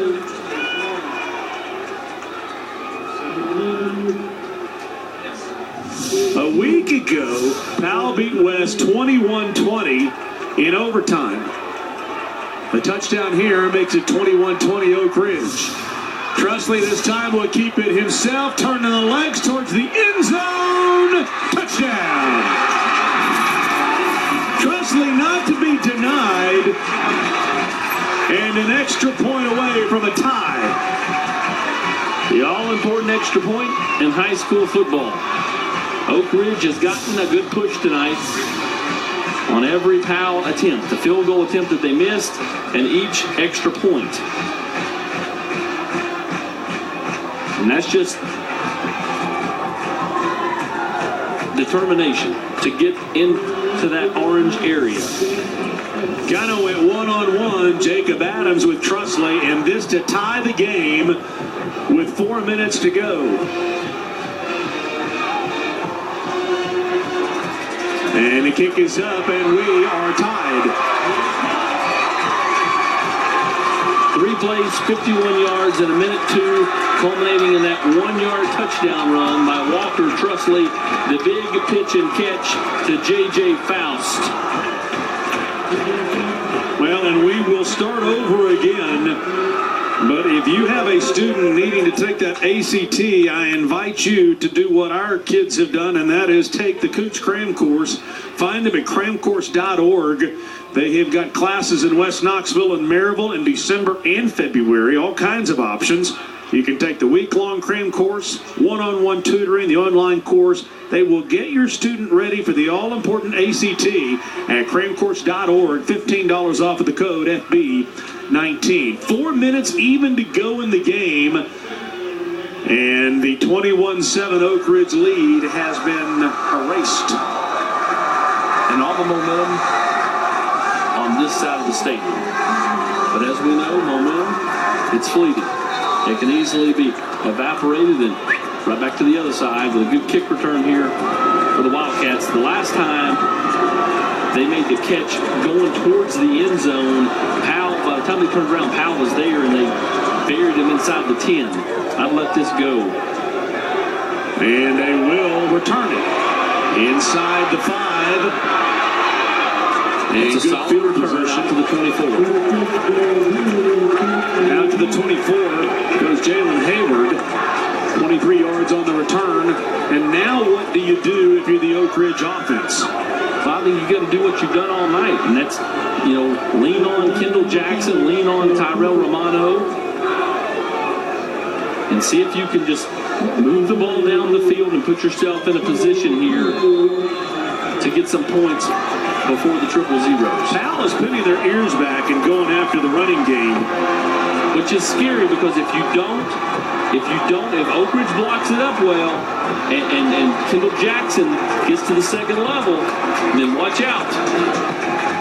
A week ago, Powell beat West 21-20 in overtime. The touchdown here makes it 21-20 Oak Ridge. Trusley this time will keep it himself, turning the legs towards the end zone. Touchdown! Trusley not to be denied, and an extra point away from a tie. The all-important extra point in high school football. Oak Ridge has gotten a good push tonight on every Powell attempt. The field goal attempt that they missed, and each extra point. And that's just determination to get into that orange area. Gonna went one-on-one, Jacob Adams with Trusley, and this to tie the game with 4 minutes to go. And the kick is up, and we are tied. 3 plays, 51 yards, and a minute 2, culminating in that 1-yard touchdown run by Walker Trusley. The big pitch and catch to J.J. Faust. Well, and we will start over again. But if you have a student needing to take that ACT, I invite you to do what our kids have done, and that is take the Cooch Cram Course. Find them at cramcourse.org. They have got classes in West Knoxville and Maryville in December and February, all kinds of options. You can take the week-long cram course, one-on-one tutoring, the online course. They will get your student ready for the all-important ACT at cramcourse.org. $15 off of the code FB19. 4 minutes even to go in the game. And the 21-7 Oak Ridge lead has been erased. And all the momentum on this side of the stadium. But as we know, momentum, it's fleeting. It can easily be evaporated and right back to the other side with a good kick return here for the Wildcats. The last time they made the catch going towards the end zone, Powell, by the time they turned around, Powell was there and they buried him inside the 10. I'd let this go. And they will return it inside the 5. It's a solid field return out to the 24. Out to the 24 goes Jalen Hayward. 23 yards on the return. And now what do you do if you're the Oak Ridge offense? I think you got to do what you've done all night, and that's, lean on Kendall Jackson, lean on Tyrell Romano, and see if you can just move the ball down the field and put yourself in a position here to get some points before the 000s. Powell is putting their ears back and going after the running game, which is scary because if Oak Ridge blocks it up well and Kendall Jackson gets to the second level, then watch out.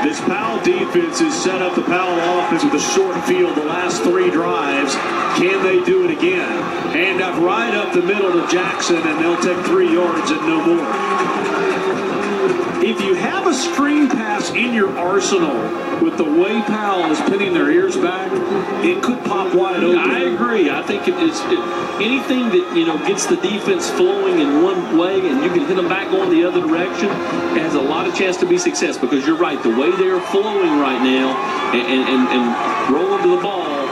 This Powell defense has set up the Powell offense with a short field the last 3 drives. Can they do it again? Hand up right up the middle to Jackson, and they'll take 3 yards and no more. If you have a screen pass in your arsenal with the way Powell is pinning their ears back, it could pop wide open. I agree. I think anything that gets the defense flowing in one way and you can hit them back going the other direction has a lot of chance to be success, because you're right, the way they're flowing right now and rolling to the ball,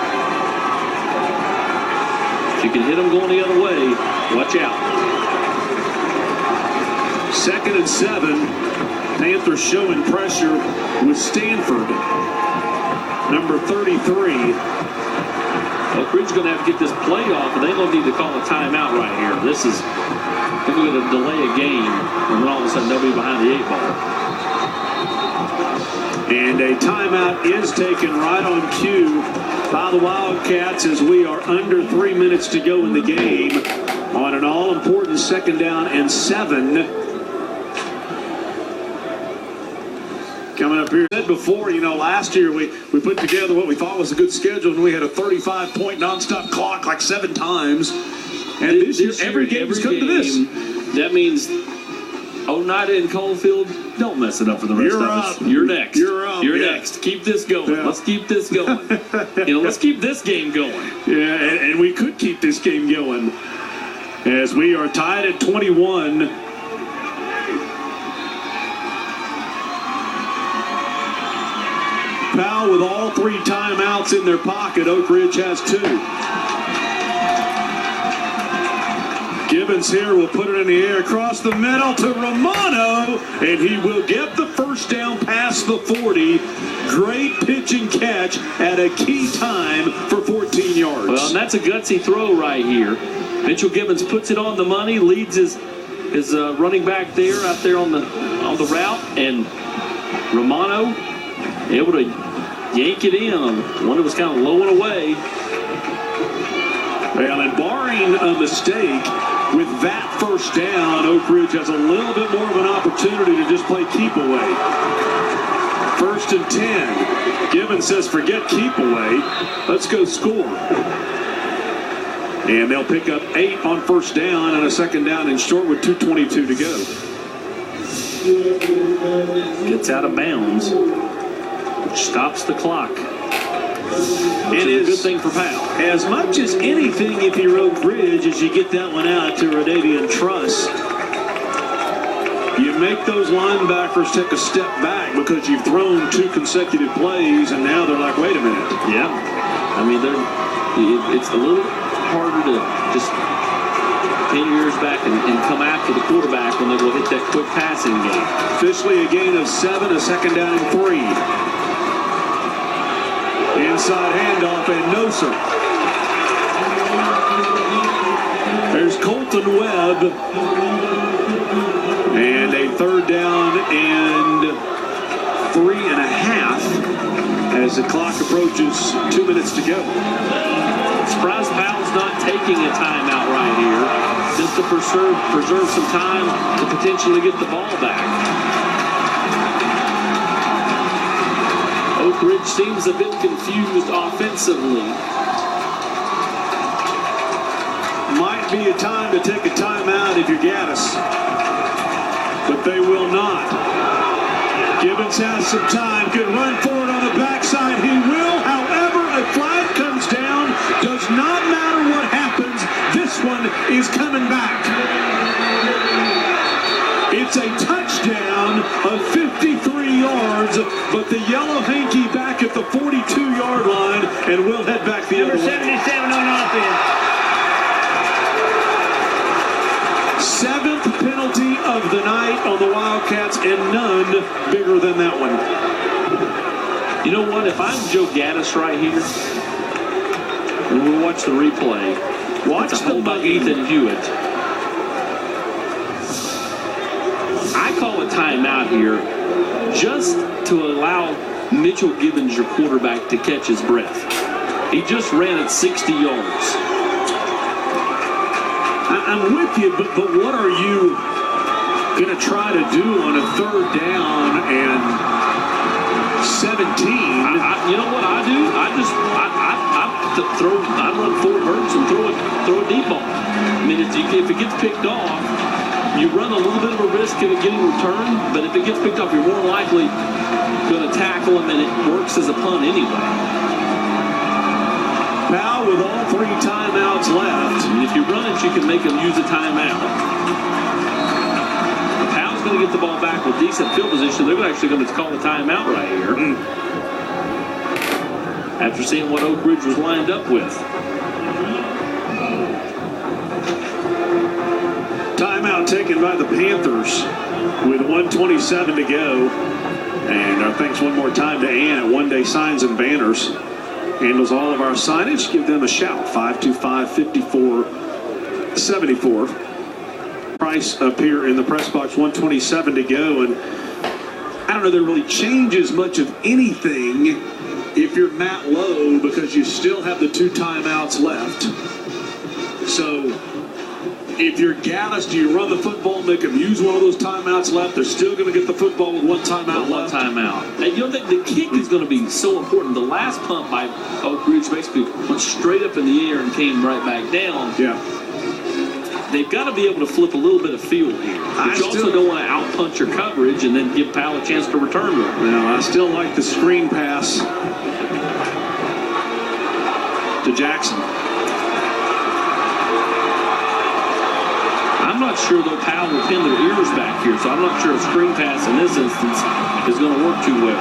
if you can hit them going the other way, watch out. 2nd and 7. Panthers showing pressure with Stanford. Number 33. Oak Ridge is going to have to get this play off, and they're going to need to call a timeout right here. They're going to delay a game, and then all of a sudden they'll be behind the 8 ball. And a timeout is taken right on cue by the Wildcats as we are under 3 minutes to go in the game on an all-important 2nd down and 7. Coming up here. Said before, last year we put together what we thought was a good schedule, and we had a 35-point nonstop clock like 7 times. And this year, every game has come to this. That means Oneida and Coalfield, don't mess it up for the rest of us. You're next. You're up. You're next. Keep this going. Yeah. Let's keep this going. Let's keep this game going. Yeah, and we could keep this game going as we are tied at 21. Powell with all 3 timeouts in their pocket. Oak Ridge has 2. Gibbons here will put it in the air across the middle to Romano, and he will get the first down past the 40. Great pitch and catch at a key time for 14 yards. Well, and that's a gutsy throw right here. Mitchell Gibbons puts it on the money, leads his running back there out there on the route, and Romano able to yank it in on one that was kind of low and away. Well, and barring a mistake, with that first down, Oak Ridge has a little bit more of an opportunity to just play keep away. 1st and 10. Gibbons says, forget keep away. Let's go score. And they'll pick up 8 on first down and a 2nd down and short with 2:22 to go. Gets out of bounds, which stops the clock. It is a good thing for Powell. As much as anything, if you're Oak Ridge, as you get that one out to Radavian Truss, you make those linebackers take a step back because you've thrown 2 consecutive plays, and now they're like, wait a minute. Yeah. I mean, it's a little harder to just pin your ears back and come after the quarterback when they will hit that quick passing game. Officially a gain of 7, a 2nd down and 3. Inside handoff and Noser. There's Colton Webb. And a 3rd down and 3.5 as the clock approaches 2 minutes to go. Surprised Powell's not taking a timeout right here just to preserve some time to potentially get the ball back. Oak Ridge seems a bit confused offensively. Might be a time to take a timeout if you're Gaddis, but they will not. Gibbons has some time, could run forward on the backside. He will, however, a flag comes down. Does not matter what happens. This one is coming back. It's a touchdown of 53 yards, but the yellow hanky back at the 42-yard line, and we'll head back the other way. Number 77 on offense. 7th penalty of the night on the Wildcats, and none bigger than that one. You know what? If I'm Joe Gaddis right here, and we'll watch the replay, watch the hold by Ethan Hewitt. I call a timeout here just to allow Mitchell Gibbons, your quarterback, to catch his breath. He just ran at 60 yards. I'm with you, but what are you going to try to do on a 3rd down and 17? You know what I do? I run 4 verts and throw a deep ball. I mean, if it gets picked off, you run a little bit of a risk of it getting returned, but if it gets picked off, you're more likely going to tackle him, and it works as a punt anyway. Powell with all 3 timeouts left. And if you run it, you can make him use a timeout. Powell's going to get the ball back with decent field position. They're actually going to call a timeout right here. After seeing what Oak Ridge was lined up with. Timeout taken by the Panthers with 1:27 to go. And our thanks one more time to Ann at One Day Signs and Banners. Handles all of our signage. Give them a shout. 525-5474. Price up here in the press box. 1:27 to go. And I don't know that it really changes much of anything if you're Matt Lowe, because you still have the 2 timeouts left. So if you're Gallus, do you run the football, make them use one of those timeouts left? They're still going to get the football with one timeout One left. timeout. And you know, the kick is going to be so important. The last punt by Oak Ridge basically went straight up in the air and came right back down. Yeah. They've got to be able to flip a little bit of field here. But you also don't want to outpunch your coverage and then give Powell a chance to return one. Now, I still like the screen pass to Jackson. I'm not sure, though, Powell will pin their ears back here, so I'm not sure a screen pass in this instance is going to work too well.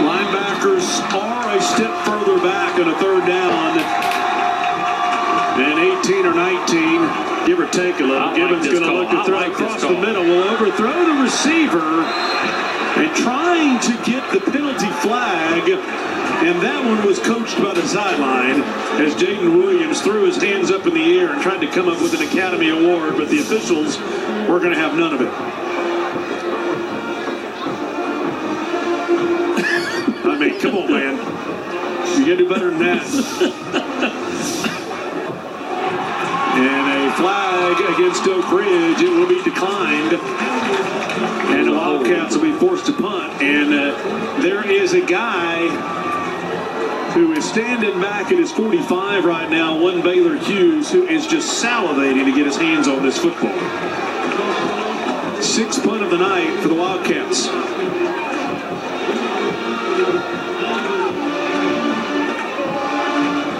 Linebackers are a step further back on a third down. And 18 or 19, give or take a little. Gibbons going to look to throw across the middle. Will overthrow the receiver and trying to get the penalty flag. And that one was coached by the sideline as Jaden Williams threw his hands up in the air and tried to come up with an Academy Award, but the officials were going to have none of it. I mean, come on, man. You got to do better than that. And a flag against Oak Ridge. It will be declined. And the Wildcats will be forced to punt. And there is a guy who is standing back at his 45 right now, one Baylor Hughes, who is just salivating to get his hands on this football. Sixth punt of the night for the Wildcats.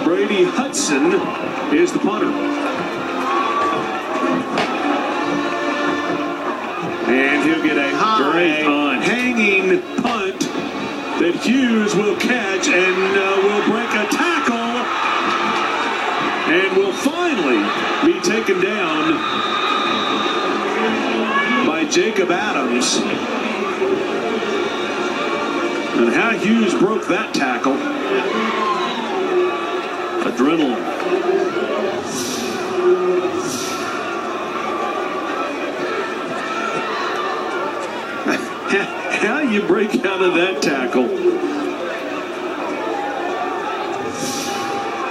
Brady Hudson is the punter. And he'll get a high hanging punt that Hughes will catch and will break a tackle and will finally be taken down by Jacob Adams. And how Hughes broke that tackle. Adrenaline. How you break out of that tackle?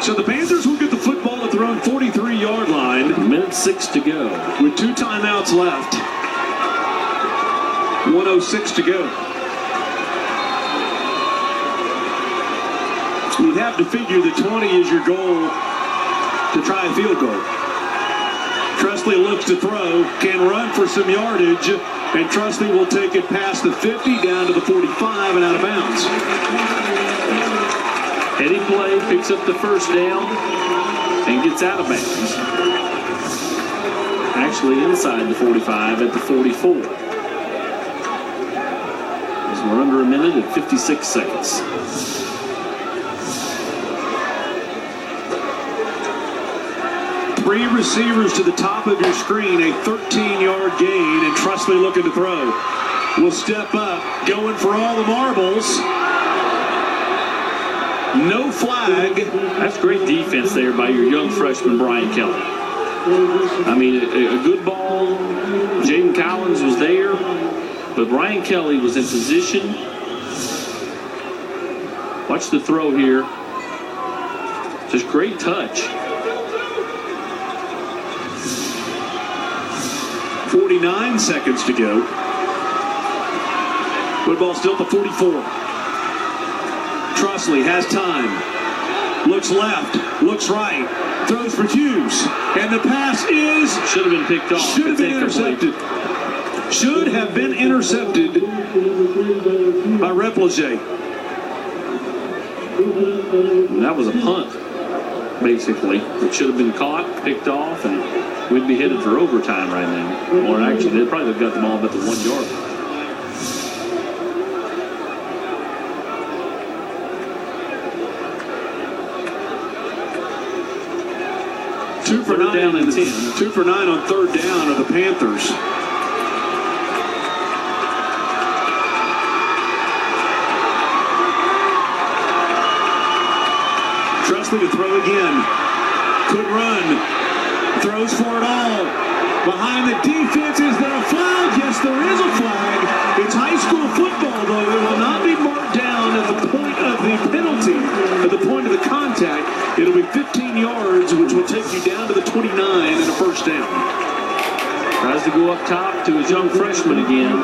So the Panthers will get the football at their own 43-yard line. Minute 6 to go. With 2 timeouts left. 1:06 to go. You'd have to figure that 20 is your goal to try a field goal. Tresley looks to throw, can run for some yardage, and Tresley will take it past the 50, down to the 45, and out of bounds. Heady play, picks up the first down, and gets out of bounds. Actually inside the 45 at the 44. As we're under a minute and 56 seconds. Three receivers to the top of your screen, a 13-yard gain, and Tresley looking to throw. Will step up, going for all the marbles. No flag. That's great defense there by your young freshman, Brian Kelly. I mean, a good ball. Jaden Collins was there, but Brian Kelly was in position. Watch the throw here. Just great touch. 49 seconds to go. Football still at the 44. Tresley has time. Looks left. Looks right. Throws for Hughes. And the pass is... Should have been picked off. Should have been intercepted. Should have been intercepted by Repleger. And that was a punt, basically. It should have been caught, picked off, and we'd be headed for overtime right now. Or actually, they'd probably have got the ball up at the 1 yard line. Two for 9 down and 10. 2 for 9 on third down of the Panthers. Tresley to throw again. Could run. Throws for it all. Behind the defense, is there a flag? Yes, there is a flag. It's high school football, though. It will not be marked down at the point of the penalty, at the point of the contact. It'll be 15 yards, which will take you down to the 29 and a first down. Tries to go up top to his young freshman again.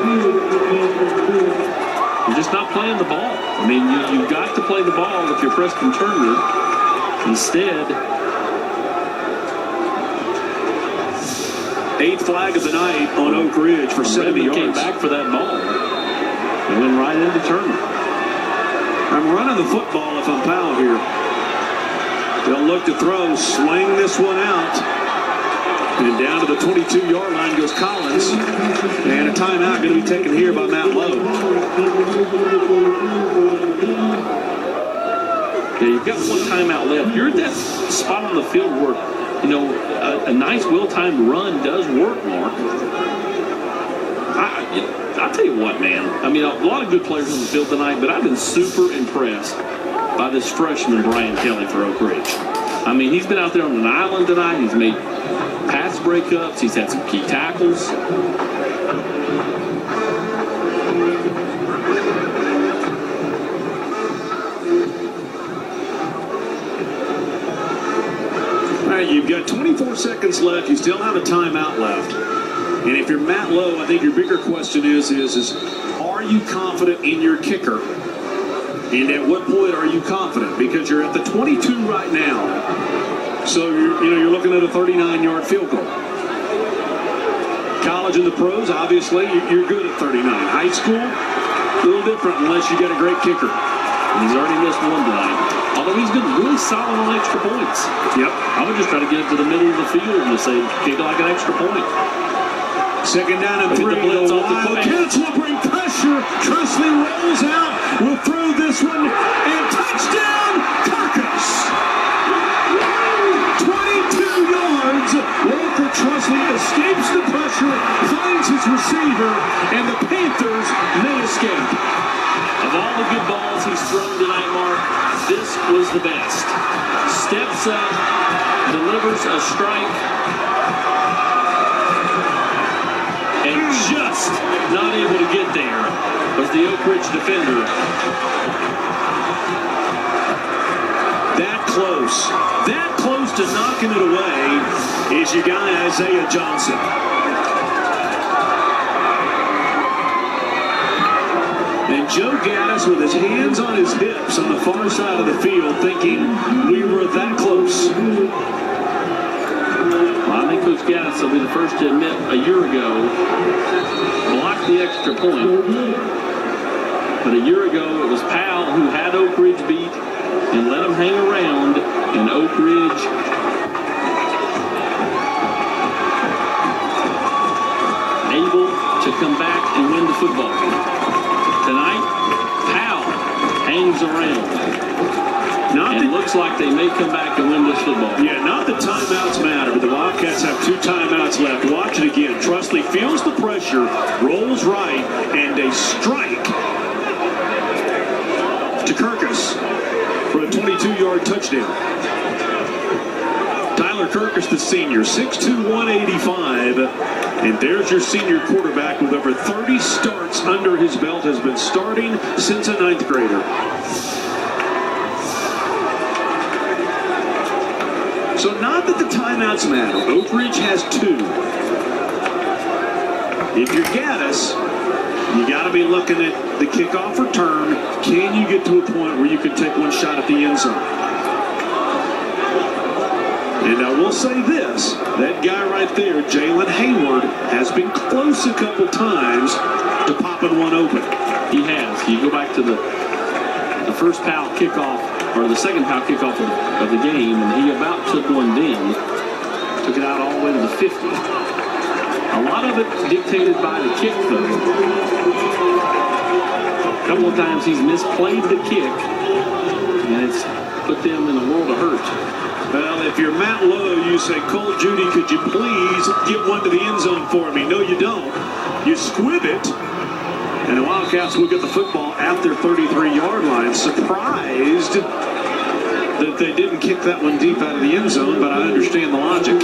You're just not playing the ball. I mean, you've got to play the ball if you're Preston Turner. Instead, 8th flag of the night on Oak Ridge for 70 yards. Came back for that ball. They went right into Turner. I'm running the football if I'm Powell here. They'll look to throw, sling this one out. And down to the 22-yard line goes Collins. And a timeout going to be taken here by Matt Lowe. Yeah, you've got one timeout left. You're at that spot on the field where, you know, a nice, well-timed run does work, Mark. I'll tell you what, man. I mean, a lot of good players on the field tonight, but I've been super impressed by this freshman, Brian Kelly, for Oak Ridge. I mean, he's been out there on an island tonight. He's made pass breakups. He's had some key tackles. All right, you've got 24 seconds left. You still have a timeout left. And if you're Matt Lowe, I think your bigger question is are you confident in your kicker? And at what point are you confident? Because you're at the 22 right now. So you're looking at a 39-yard field goal. College and the pros, obviously, you're good at 39. High school, a little different unless you got a great kicker. And he's already missed one tonight. Although he's been really solid on extra points. Yep. I would just try to get it to the middle of the field and just say, kick it like an extra point. Second down and 3. The Wildcats will bring pressure. Trustley rolls out. Will throw this one. And touchdown, Carcass. 22 yards. Walker Trustley escapes the pressure, finds his receiver, and the Panthers may escape. Of all the good balls he's thrown tonight, Mark, this was the best. Steps up, delivers a strike, and just not able to get there was the Oak Ridge defender. That close to knocking it away is your guy Isaiah Johnson. And Joe Gaddis with his hands on his hips on the far side of the field thinking we were that close. Well, I think Coach Gaddis will be the first to admit a year ago blocked the extra point. But a year ago it was Powell who had Oak Ridge beat and let him hang around, and Oak Ridge able to come back and win the football game. Tonight, Powell hangs around. And looks like they may come back and win this football. Yeah, not that timeouts matter, but the Wildcats have 2 timeouts left. Watch it again. Trustley feels the pressure, rolls right, and a strike to Kirkus for a 22-yard touchdown. Tyler Kirkus, the senior, 6'2", 185. And there's your senior quarterback with over 30 starts under his belt, has been starting since a 9th grader. So not that the timeouts matter. Oak Ridge has 2. If you're Gaddis, you got to be looking at the kickoff return. Can you get to a point where you can take one shot at the end zone? And I will say this, that guy right there, Jalen Hayward, has been close a couple times to popping one open. He has. You go back to the first Powell kickoff, or the second Powell kickoff of the game, and he about took one down. Took it out all the way to the 50. A lot of it dictated by the kick, though. A couple of times he's misplayed the kick, and it's put them in a world of hurt. Well, if you're Matt Lowe, you say, Cole Judy, could you please get one to the end zone for me? No, you don't. You squib it, and the Wildcats will get the football at their 33-yard line. Surprised that they didn't kick that one deep out of the end zone, but I understand the logic.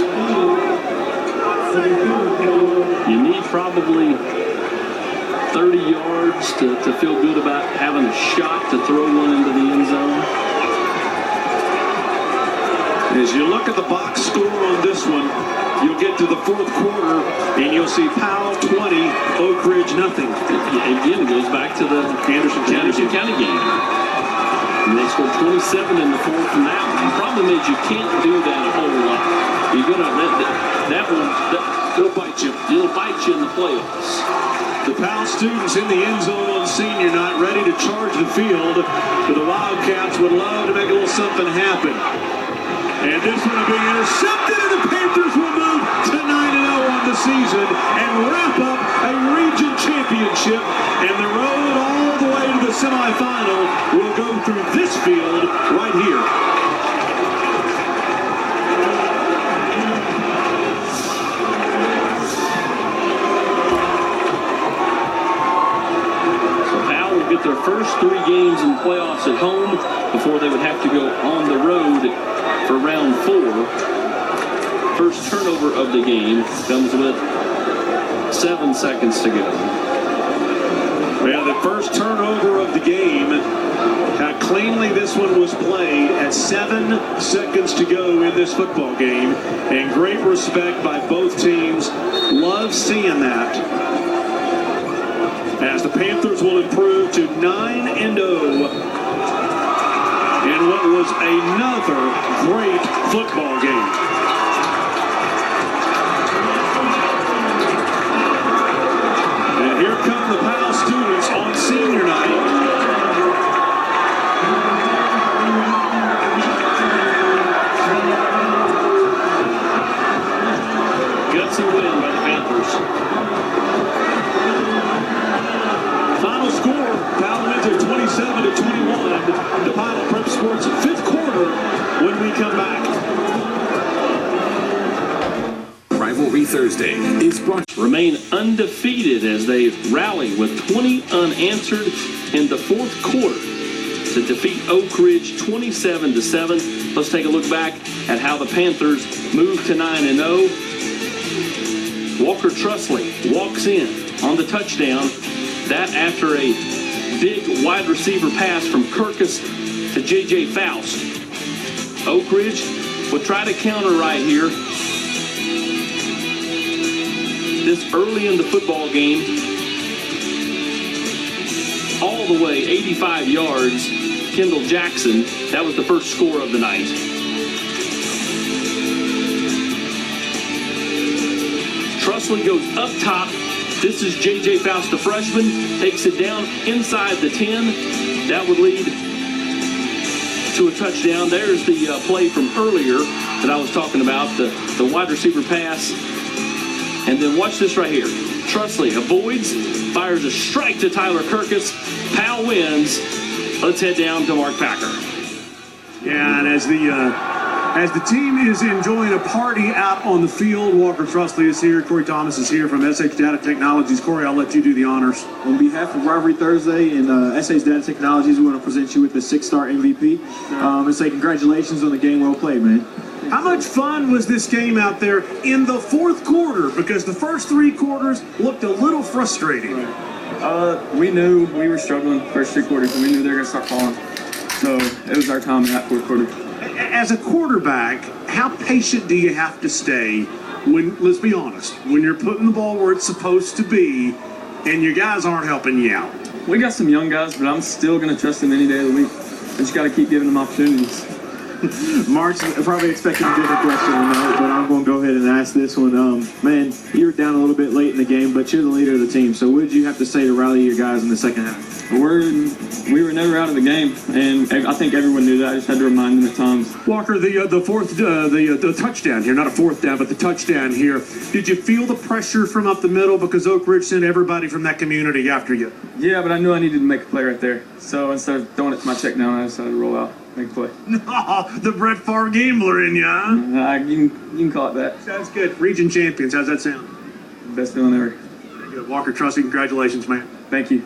You need probably 30 yards to feel good about having a shot to throw one into the end zone. As you look at the box score on this one, you'll get to the fourth quarter and you'll see Powell 20, Oak Ridge nothing. Again, it goes back to the Anderson County game. And they scored 27 in the fourth from that one. The problem is you can't do that a whole lot. You're gonna that one. It'll bite you. It'll bite you in the playoffs. The Powell students in the end zone on senior night, ready to charge the field. But the Wildcats would love to make a little something happen. And this one will be intercepted, and the Panthers will move to 9-0 on the season and wrap up a region championship. And the road all the way to the semifinal will go through this field right here. Get their first 3 games in the playoffs at home before they would have to go on the road for round 4. First turnover of the game comes with 7 seconds to go. Yeah, the first turnover of the game. How cleanly this one was played at 7 seconds to go in this football game. And great respect by both teams. Love seeing that. As the Panthers will improve to 9-0 in what was another great football game. And here come the Powell students on senior night. Gutsy win by the Panthers. Final score, Powell wins at 27-21. The Powell Prep Sports 5th quarter when we come back. Rivalry Thursday is brought. Remain undefeated as they rally with 20 unanswered in the 4th quarter to defeat Oak Ridge 27-7. Let's take a look back at how the Panthers moved to 9-0. Walker Trusley walks in on the touchdown. That after a big wide receiver pass from Kirkus to J.J. Faust. Oak Ridge will try to counter right here. This early in the football game, all the way 85 yards, Kendall Jackson. That was the first score of the night. Trusley goes up top. This is J.J. Faust, the freshman, takes it down inside the 10. That would lead to a touchdown. There's the play from earlier that I was talking about, the wide receiver pass. And then watch this right here. Trusley avoids, fires a strike to Tyler Kirkus. Powell wins. Let's head down to Mark Packer. Yeah, and as the team is enjoying a party out on the field, Walker Trusley is here, Corey Thomas is here from SH Data Technologies. Corey, I'll let you do the honors. On behalf of Rivalry Thursday and SH Data Technologies, we want to present you with the 6-star MVP and say congratulations on the game well played, man. How much fun was this game out there in the 4th quarter? Because the first 3 quarters looked a little frustrating. We knew we were struggling first 3 quarters, and we knew they were going to start falling. So it was our time in that 4th quarter. As a quarterback, how patient do you have to stay when, let's be honest, when you're putting the ball where it's supposed to be and your guys aren't helping you out? We got some young guys, but I'm still going to trust them any day of the week. I just got to keep giving them opportunities. Mark's probably expecting a different question tonight, but I'm going to go ahead and ask this one. Man, you were down a little bit late in the game, but you're the leader of the team. So what did you have to say to rally your guys in the second half? We were never out of the game, and I think everyone knew that. I just had to remind them at times. Walker, the touchdown here, not a 4th down, but the touchdown here. Did you feel the pressure from up the middle because Oak Ridge sent everybody from that community after you? Yeah, but I knew I needed to make a play right there. So instead of throwing it to my check down, I decided to roll out, make a play. The Brett Favre gambler in you, huh? You can call it that. Sounds good. Region champions, how's that sound? Best feeling ever. Very good. Walker Trusley, congratulations, man. Thank you.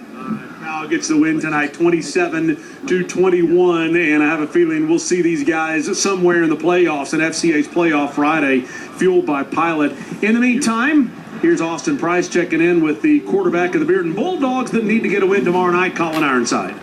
Powell gets the win tonight, 27-21, and I have a feeling we'll see these guys somewhere in the playoffs, an FCA's playoff Friday, fueled by Pilot. In the meantime, here's Austin Price checking in with the quarterback of the Bearden Bulldogs that need to get a win tomorrow night, Colin Ironside.